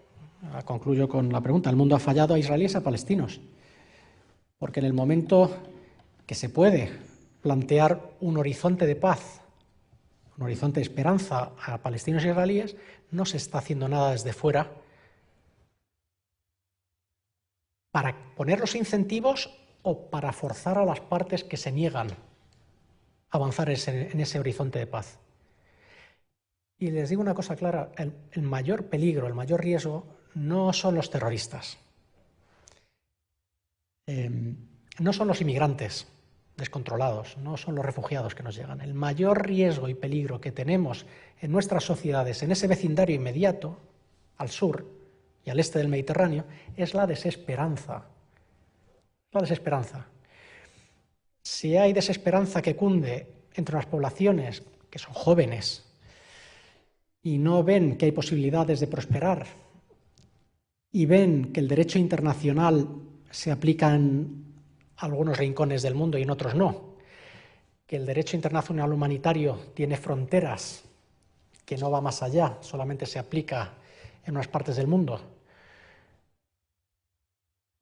concluyo con la pregunta, el mundo ha fallado a israelíes y a palestinos, porque en el momento que se puede plantear un horizonte de paz, un horizonte de esperanza a palestinos e israelíes, no se está haciendo nada desde fuera para poner los incentivos o para forzar a las partes que se niegan a avanzar en ese horizonte de paz. Y les digo una cosa clara, el mayor peligro, el mayor riesgo no son los terroristas, no son los inmigrantes descontrolados, no son los refugiados que nos llegan. El mayor riesgo y peligro que tenemos en nuestras sociedades, en ese vecindario inmediato, al sur y al este del Mediterráneo, es la desesperanza. La desesperanza. Si hay desesperanza que cunde entre las poblaciones que son jóvenes y no ven que hay posibilidades de prosperar y ven que el derecho internacional se aplica en algunos rincones del mundo y en otros no, que el derecho internacional humanitario tiene fronteras, que no va más allá, solamente se aplica en unas partes del mundo,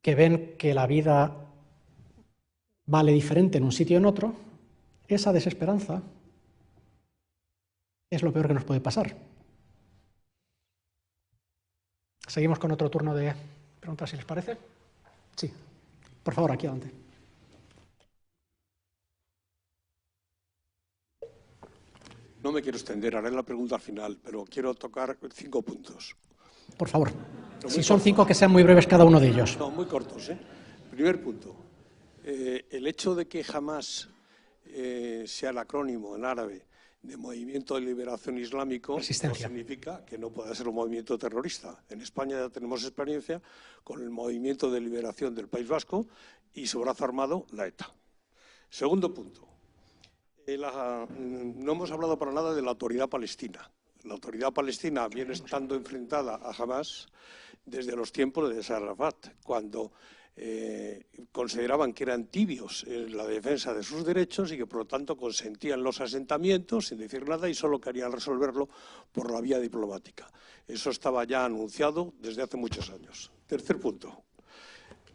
que ven que la vida vale diferente en un sitio y en otro, esa desesperanza es lo peor que nos puede pasar. Seguimos con otro turno de preguntas, si les parece. Sí, por favor, aquí adelante. No me quiero extender, haré la pregunta al final, pero quiero tocar 5 puntos. Por favor. Muy Si son cortos. 5, que sean muy breves cada uno de ellos. No, muy cortos. Primer punto. El hecho de que Hamas sea el acrónimo en árabe de Movimiento de Liberación Islámico Resistencia. no significa que no pueda ser un movimiento terrorista. En España ya tenemos experiencia con el Movimiento de Liberación del País Vasco y su brazo armado, la ETA. Segundo punto. No hemos hablado para nada de la autoridad palestina. La autoridad palestina viene estando enfrentada a Hamas desde los tiempos de Yasser Arafat, cuando consideraban que eran tibios en la defensa de sus derechos y que por lo tanto consentían los asentamientos sin decir nada y solo querían resolverlo por la vía diplomática. Eso estaba ya anunciado desde hace muchos años. Tercer punto.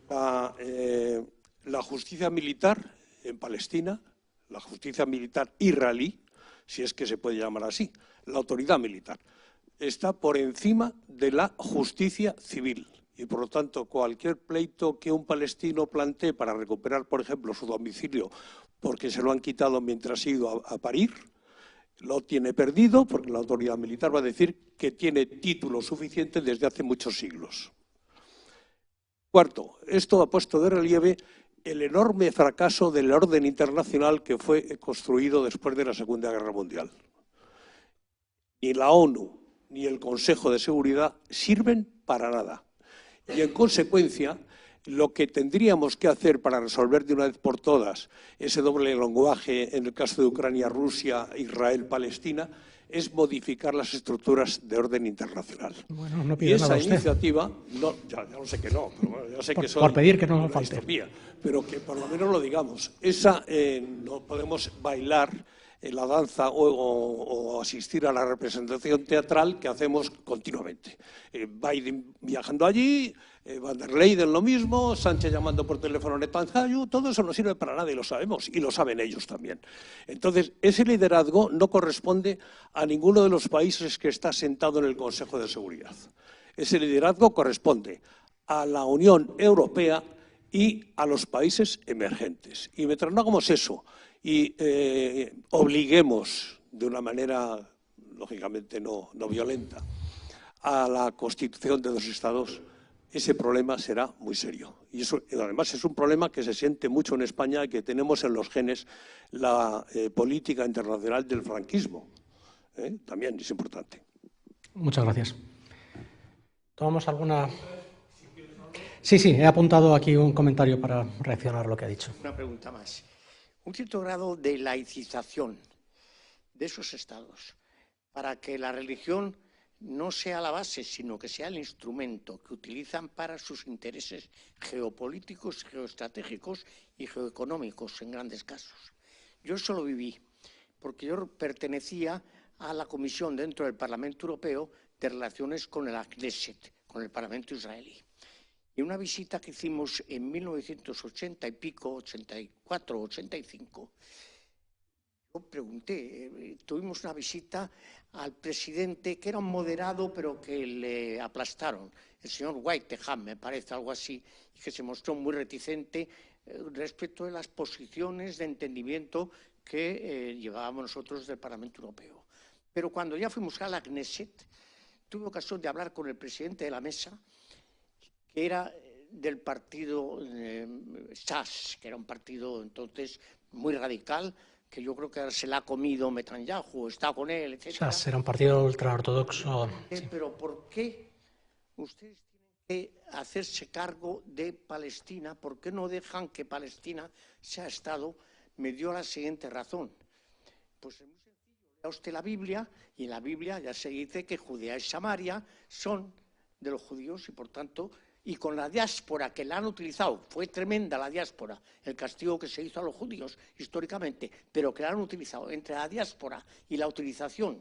La justicia militar en Palestina, la justicia militar israelí, si es que se puede llamar así, la autoridad militar, está por encima de la justicia civil. Y, por lo tanto, cualquier pleito que un palestino plantee para recuperar, por ejemplo, su domicilio porque se lo han quitado mientras ha ido a parir, lo tiene perdido porque la autoridad militar va a decir que tiene título suficiente desde hace muchos siglos. Cuarto, esto ha puesto de relieve el enorme fracaso del orden internacional que fue construido después de la Segunda Guerra Mundial. Ni la ONU ni el Consejo de Seguridad sirven para nada. Y, en consecuencia, lo que tendríamos que hacer para resolver de una vez por todas ese doble lenguaje en el caso de Ucrania, Rusia, Israel, Palestina, es modificar las estructuras de orden internacional. Bueno, no Y pide nada esa usted. iniciativa, no, ya lo sé que no, pero bueno, ya sé que soy Por pedir que no una falte. distopía, pero que por lo menos lo digamos. Esa no podemos bailar la danza o asistir a la representación teatral que hacemos continuamente. Biden viajando allí, Van der Leyen lo mismo, Sánchez llamando por teléfono a Netanyahu, todo eso no sirve para nada y lo sabemos, y lo saben ellos también. Entonces, ese liderazgo no corresponde a ninguno de los países que está sentado en el Consejo de Seguridad. Ese liderazgo corresponde a la Unión Europea y a los países emergentes. Y mientras no hagamos eso y obliguemos de una manera, lógicamente no violenta, a la constitución de 2 estados, ese problema será muy serio. Y eso, además, es un problema que se siente mucho en España y que tenemos en los genes la política internacional del franquismo. También es importante. Muchas gracias. ¿Tomamos alguna...? Sí, he apuntado aquí un comentario para reaccionar a lo que ha dicho. Una pregunta más. Un cierto grado de laicización de esos estados para que la religión no sea la base, sino que sea el instrumento que utilizan para sus intereses geopolíticos, geoestratégicos y geoeconómicos en grandes casos. Yo eso lo viví, porque yo pertenecía a la comisión dentro del Parlamento Europeo de relaciones con el Knesset, con el Parlamento israelí. Y una visita que hicimos en 1980 y pico, 84, 85, yo pregunté, tuvimos una visita al presidente que era un moderado pero que le aplastaron, el señor Whiteham, me parece, algo así, y que se mostró muy reticente respecto de las posiciones de entendimiento que llevábamos nosotros del Parlamento Europeo. Pero cuando ya fuimos a la Knesset, tuve ocasión de hablar con el presidente de la mesa, que era del partido Shas, que era un partido entonces muy radical, que yo creo que ahora se la ha comido Netanyahu, está con él, etc. Shas era un partido ultraortodoxo. Sí. Pero ¿por qué ustedes tienen que hacerse cargo de Palestina? ¿Por qué no dejan que Palestina sea Estado? Me dio la siguiente razón. Pues es muy sencillo, lea usted la Biblia, y en la Biblia ya se dice que Judea y Samaria son de los judíos y por tanto y con la diáspora que la han utilizado, fue tremenda la diáspora, el castigo que se hizo a los judíos históricamente, pero que la han utilizado entre la diáspora y la utilización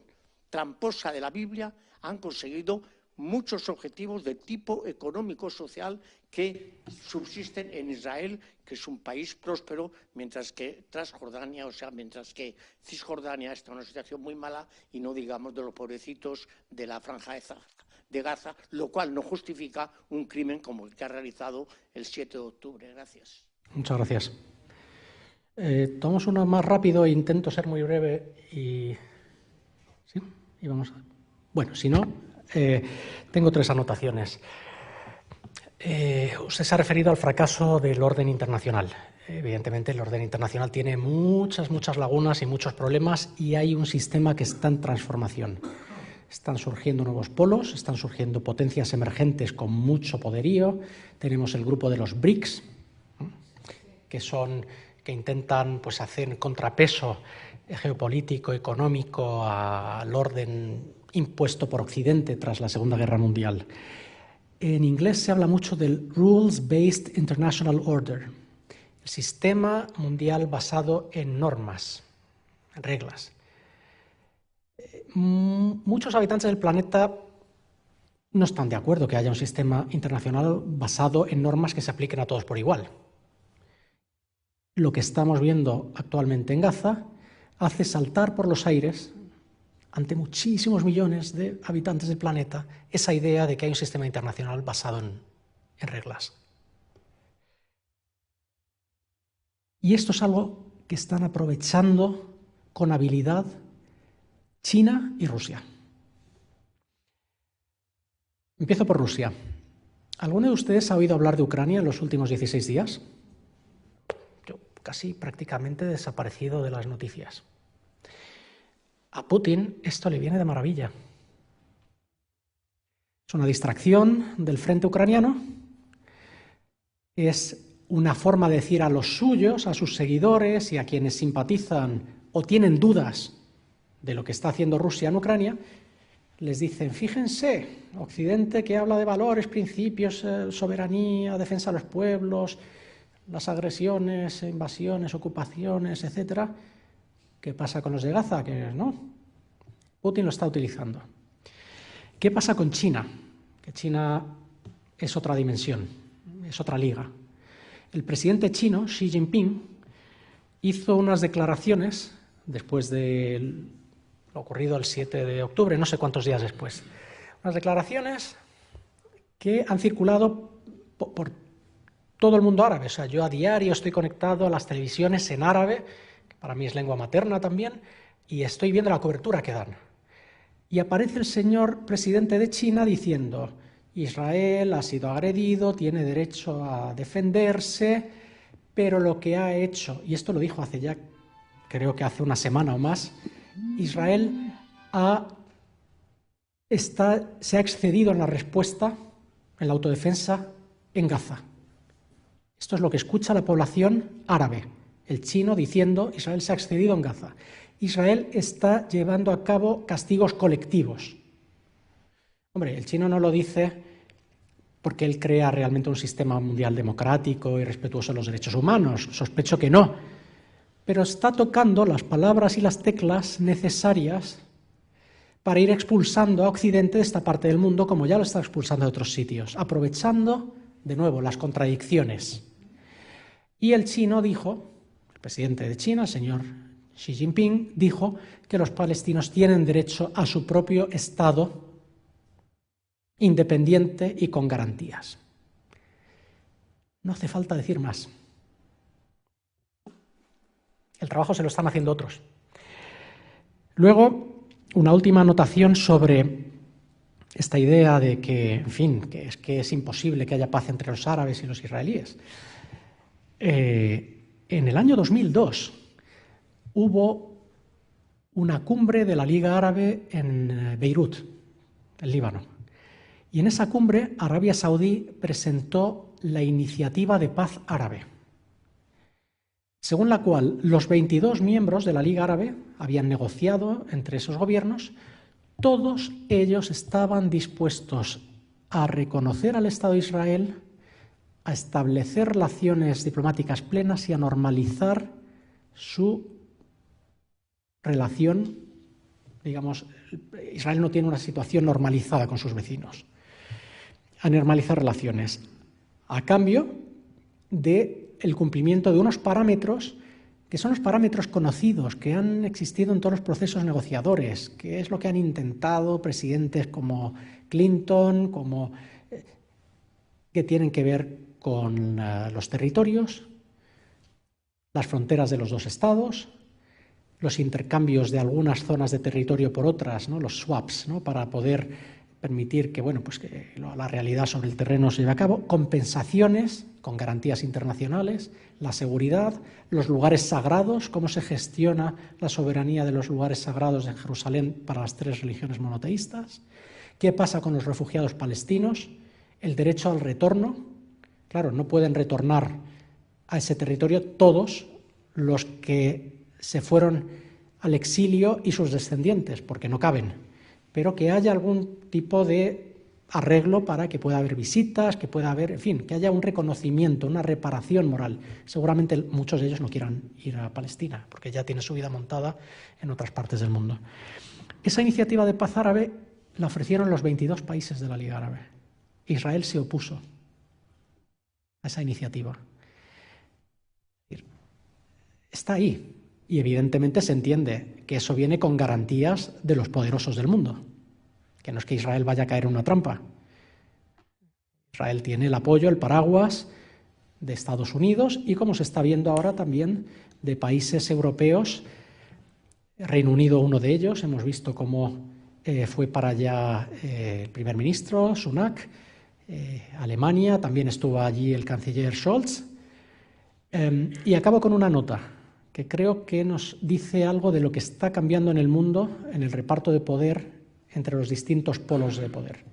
tramposa de la Biblia, han conseguido muchos objetivos de tipo económico-social que subsisten en Israel, que es un país próspero, mientras que Transjordania, o sea, mientras que Cisjordania está en una situación muy mala, y no digamos de los pobrecitos de la franja de Gaza, lo cual no justifica un crimen como el que ha realizado el 7 de octubre. Gracias. Muchas gracias. Tomamos uno más rápido e intento ser muy breve y... ¿Sí? Y vamos a... Bueno, si no, tengo 3 anotaciones. Usted se ha referido al fracaso del orden internacional. Evidentemente, el orden internacional tiene muchas lagunas y muchos problemas, y hay un sistema que está en transformación. Están surgiendo nuevos polos, están surgiendo potencias emergentes con mucho poderío. Tenemos el grupo de los BRICS, que intentan pues, hacer contrapeso geopolítico, económico al orden impuesto por Occidente tras la Segunda Guerra Mundial. En inglés se habla mucho del Rules-Based International Order, el sistema mundial basado en normas, en reglas. Muchos habitantes del planeta no están de acuerdo que haya un sistema internacional basado en normas que se apliquen a todos por igual. Lo que estamos viendo actualmente en Gaza hace saltar por los aires, ante muchísimos millones de habitantes del planeta, esa idea de que hay un sistema internacional basado en reglas. Y esto es algo que están aprovechando con habilidad China y Rusia. Empiezo por Rusia. ¿Alguno de ustedes ha oído hablar de Ucrania en los últimos 16 días? Yo casi prácticamente desaparecido de las noticias. A Putin esto le viene de maravilla. Es una distracción del frente ucraniano, es una forma de decir a los suyos, a sus seguidores y a quienes simpatizan o tienen dudas de lo que está haciendo Rusia en Ucrania, les dicen, fíjense, Occidente que habla de valores, principios, soberanía, defensa de los pueblos, las agresiones, invasiones, ocupaciones, etcétera. ¿Qué pasa con los de Gaza? Que no. Putin lo está utilizando. ¿Qué pasa con China? Que China es otra dimensión, es otra liga. El presidente chino, Xi Jinping, hizo unas declaraciones después de lo ocurrido el 7 de octubre, no sé cuántos días después. Unas declaraciones que han circulado por todo el mundo árabe. O sea, yo a diario estoy conectado a las televisiones en árabe, que para mí es lengua materna también, y estoy viendo la cobertura que dan. Y aparece el señor presidente de China diciendo, Israel ha sido agredido, tiene derecho a defenderse, pero lo que ha hecho, y esto lo dijo hace ya, creo que hace una semana o más, Israel se ha excedido en la respuesta, en la autodefensa, en Gaza. Esto es lo que escucha la población árabe, el chino diciendo Israel se ha excedido en Gaza. Israel está llevando a cabo castigos colectivos. Hombre, el chino no lo dice porque él crea realmente un sistema mundial democrático y respetuoso de los derechos humanos, sospecho que no, pero está tocando las palabras y las teclas necesarias para ir expulsando a Occidente de esta parte del mundo, como ya lo está expulsando de otros sitios, aprovechando, de nuevo, las contradicciones. Y el chino dijo, el presidente de China, el señor Xi Jinping, dijo que los palestinos tienen derecho a su propio Estado independiente y con garantías. No hace falta decir más. El trabajo se lo están haciendo otros. Luego, una última anotación sobre esta idea de que, en fin, que es imposible que haya paz entre los árabes y los israelíes. En el año 2002 hubo una cumbre de la Liga Árabe en Beirut, en Líbano. Y en esa cumbre, Arabia Saudí presentó la Iniciativa de Paz Árabe, según la cual los 22 miembros de la Liga Árabe habían negociado entre esos gobiernos, todos ellos estaban dispuestos a reconocer al Estado de Israel, a establecer relaciones diplomáticas plenas y a normalizar su relación. Digamos, Israel no tiene una situación normalizada con sus vecinos. A normalizar relaciones a cambio del cumplimiento de unos parámetros que son los parámetros conocidos, que han existido en todos los procesos negociadores, que es lo que han intentado presidentes como Clinton, que tienen que ver con los territorios, las fronteras de los dos estados, los intercambios de algunas zonas de territorio por otras, ¿no? Los swaps, ¿no? Para poder permitir que, bueno, pues que la realidad sobre el terreno se lleve a cabo, compensaciones con garantías internacionales, la seguridad, los lugares sagrados, cómo se gestiona la soberanía de los lugares sagrados de Jerusalén para las 3 religiones monoteístas, qué pasa con los refugiados palestinos, el derecho al retorno. Claro, no pueden retornar a ese territorio todos los que se fueron al exilio y sus descendientes, porque no caben, pero que haya algún tipo de arreglo para que pueda haber visitas, que pueda haber, en fin, que haya un reconocimiento, una reparación moral. Seguramente muchos de ellos no quieran ir a Palestina, porque ya tienen su vida montada en otras partes del mundo. Esa iniciativa de paz árabe la ofrecieron los 22 países de la Liga Árabe. Israel se opuso a esa iniciativa. Está ahí. Y evidentemente se entiende que eso viene con garantías de los poderosos del mundo, que no es que Israel vaya a caer en una trampa. Israel tiene el apoyo, el paraguas de Estados Unidos y, como se está viendo ahora, también de países europeos. Reino Unido, uno de ellos, hemos visto cómo fue para allá el primer ministro Sunak. Alemania, también estuvo allí el canciller Scholz. Y acabo con una nota que creo que nos dice algo de lo que está cambiando en el mundo en el reparto de poder entre los distintos polos de poder.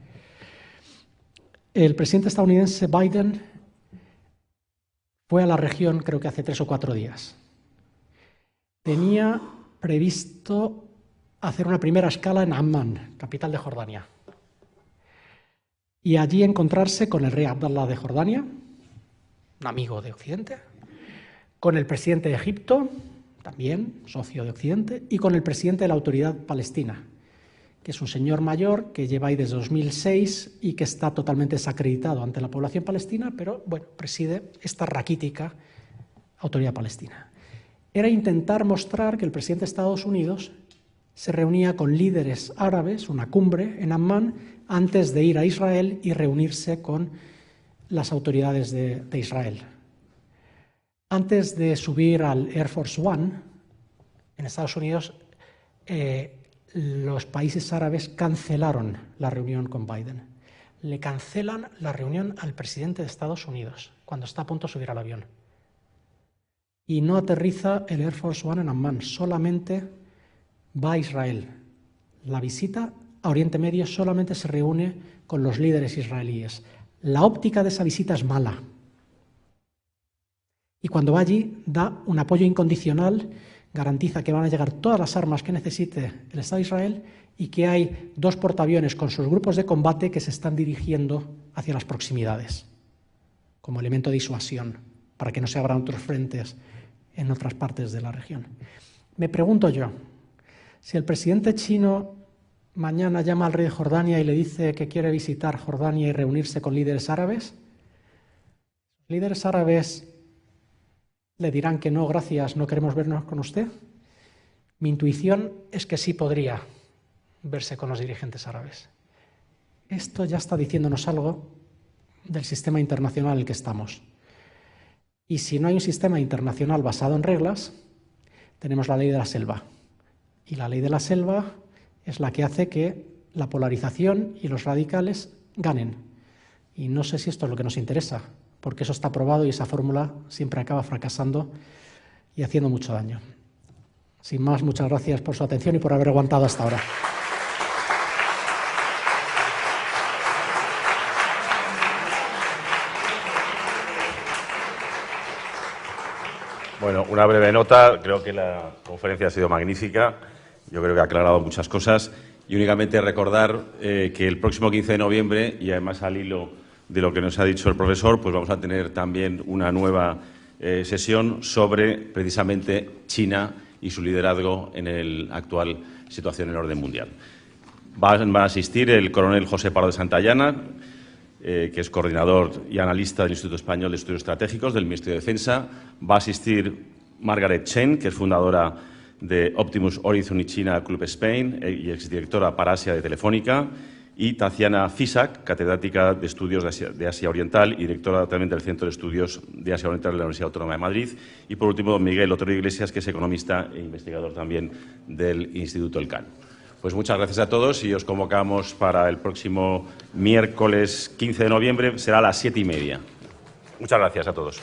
El presidente estadounidense Biden fue a la región, creo que hace 3 o 4 días. Tenía previsto hacer una primera escala en Amman, capital de Jordania, y allí encontrarse con el rey Abdallah de Jordania, un amigo de Occidente, con el presidente de Egipto, también socio de Occidente, y con el presidente de la Autoridad Palestina, que es un señor mayor que lleva ahí desde 2006 y que está totalmente desacreditado ante la población palestina, pero bueno, preside esta raquítica Autoridad Palestina. Era intentar mostrar que el presidente de Estados Unidos se reunía con líderes árabes, una cumbre en Ammán, antes de ir a Israel y reunirse con las autoridades de Israel. Antes de subir al Air Force One, en Estados Unidos, los países árabes cancelaron la reunión con Biden. Le cancelan la reunión al presidente de Estados Unidos cuando está a punto de subir al avión. Y no aterriza el Air Force One en Ammán, solamente va a Israel. La visita a Oriente Medio solamente se reúne con los líderes israelíes. La óptica de esa visita es mala. Y cuando va allí, da un apoyo incondicional, garantiza que van a llegar todas las armas que necesite el Estado de Israel y que hay 2 portaaviones con sus grupos de combate que se están dirigiendo hacia las proximidades, como elemento de disuasión, para que no se abran otros frentes en otras partes de la región. Me pregunto yo, si el presidente chino mañana llama al rey de Jordania y le dice que quiere visitar Jordania y reunirse con líderes árabes, ¿líderes árabes le dirán que no, gracias, no queremos vernos con usted? Mi intuición es que sí podría verse con los dirigentes árabes. Esto ya está diciéndonos algo del sistema internacional en el que estamos. Y si no hay un sistema internacional basado en reglas, tenemos la ley de la selva. Y la ley de la selva es la que hace que la polarización y los radicales ganen. Y no sé si esto es lo que nos interesa, porque eso está probado y esa fórmula siempre acaba fracasando y haciendo mucho daño. Sin más, muchas gracias por su atención y por haber aguantado hasta ahora. Bueno, una breve nota. Creo que la conferencia ha sido magnífica. Yo creo que ha aclarado muchas cosas Y únicamente recordar que el próximo 15 de noviembre, y además al hilo de lo que nos ha dicho el profesor, pues vamos a tener también una nueva sesión sobre precisamente China y su liderazgo en la actual situación en el orden mundial. Va a asistir el coronel José Pardo de Santayana, que es coordinador y analista del Instituto Español de Estudios Estratégicos del Ministerio de Defensa. Va a asistir Margaret Chen, que es fundadora de Optimus Horizon y China Club Spain y exdirectora para Asia de Telefónica, y Tatiana Fisak, catedrática de Estudios de Asia Oriental y directora también del Centro de Estudios de Asia Oriental de la Universidad Autónoma de Madrid. Y, por último, don Miguel Otero Iglesias, que es economista e investigador también del Instituto Elcano. Pues muchas gracias a todos y os convocamos para el próximo miércoles 15 de noviembre, será a las 7:30. Muchas gracias a todos.